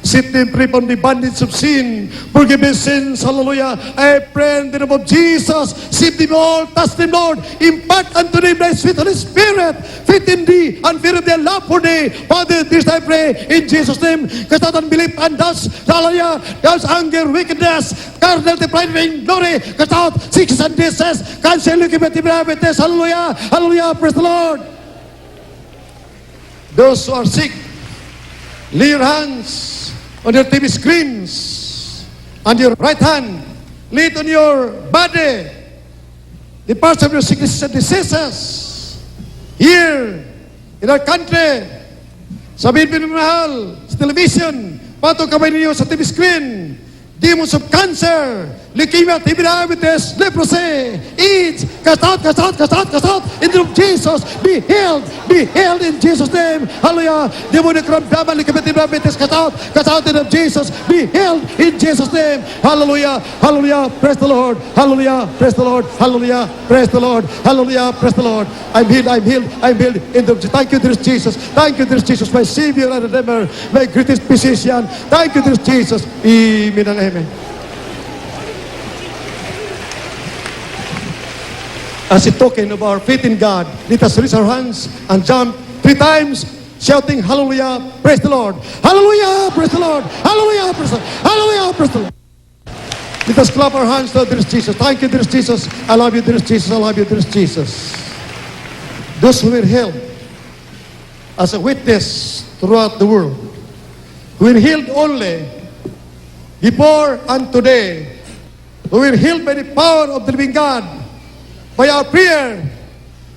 Set them free from the bondage of sin. Forgive their sins. Hallelujah. I pray in the name of Jesus. Save them all. Touch them, Lord. Impart unto them thy sweet Holy Spirit. Faith in thee and fear of their love for thee. Father, this I pray in Jesus' name. Cast out unbelief and dust. Hallelujah. Doubts, anger, wickedness, carnal, pride, vain glory. Cast out sickness and disease. Cancel, leukemia, diabetes. Hallelujah. Hallelujah. Praise the Lord. Those who are sick, lay your hands on your TV screens, on your right hand, lay it on your body, the parts of your sicknesses and diseases. Here, in our country, sabihin pinamahal, sa television, patong kamay ninyo sa TV screen, demons of cancer, leukemia, TB, diabetes, leprosy, AIDS, cast out, cast out, cast out, cast out, in the name of Jesus, be healed in Jesus' name, hallelujah, demonic rabdaman, leukemia, TB, diabetes, cast out in the name of Jesus, be healed in Jesus' name, hallelujah, hallelujah, praise the Lord, hallelujah, praise the Lord, hallelujah, praise the Lord, hallelujah, praise the Lord, I'm healed, in the, thank you, dear Jesus, thank you, dear Jesus, my Savior and Redeemer, my greatest physician, thank you, dear Jesus, amen and amen. As a token of our faith in God, let us raise our hands and jump 3 times, shouting, hallelujah, praise the Lord. Hallelujah, praise the Lord. Hallelujah, praise the Lord. Hallelujah, praise the Lord. Let us clap our hands to dear Jesus. Thank you, dear Jesus. I love you, dear Jesus. I love you, dear Jesus. Those who were healed as a witness throughout the world, who were healed only before and today, who were healed by the power of the living God, by our prayer,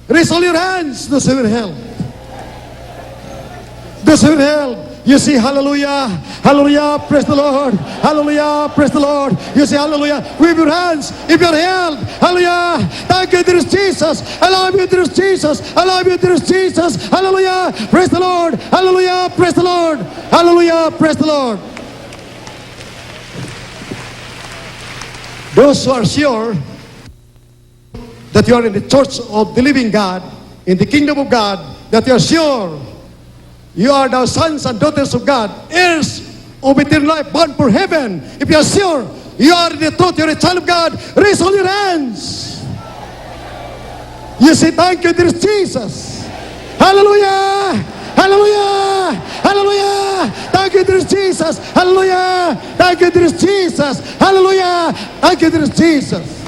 raise all your hands, those who were held. Those who were held. You say hallelujah, hallelujah, praise the Lord, hallelujah, praise the Lord. You say hallelujah, wave your hands if you're held, hallelujah. Thank you, dear Jesus. I love you, dear Jesus. I love you, dear Jesus. Hallelujah, praise the Lord, hallelujah, praise the Lord, hallelujah, praise the Lord. Those who are sure that you are in the church of the living God, in the kingdom of God, that you are sure you are now sons and daughters of God, heirs of eternal life, born for heaven. If you are sure you are in the truth, you are a child of God, raise all your hands. You say, thank you, dear Jesus. Hallelujah! Hallelujah! Hallelujah! Thank you, dear Jesus. Hallelujah! Thank you, dear Jesus. Hallelujah! Thank you, dear Jesus.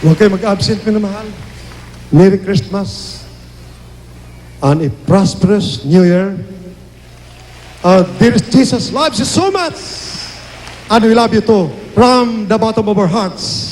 Huwag kayo mag-absent, minamahal. Merry Christmas and a prosperous New Year. Dear Jesus loves you so much, and we love you too from the bottom of our hearts.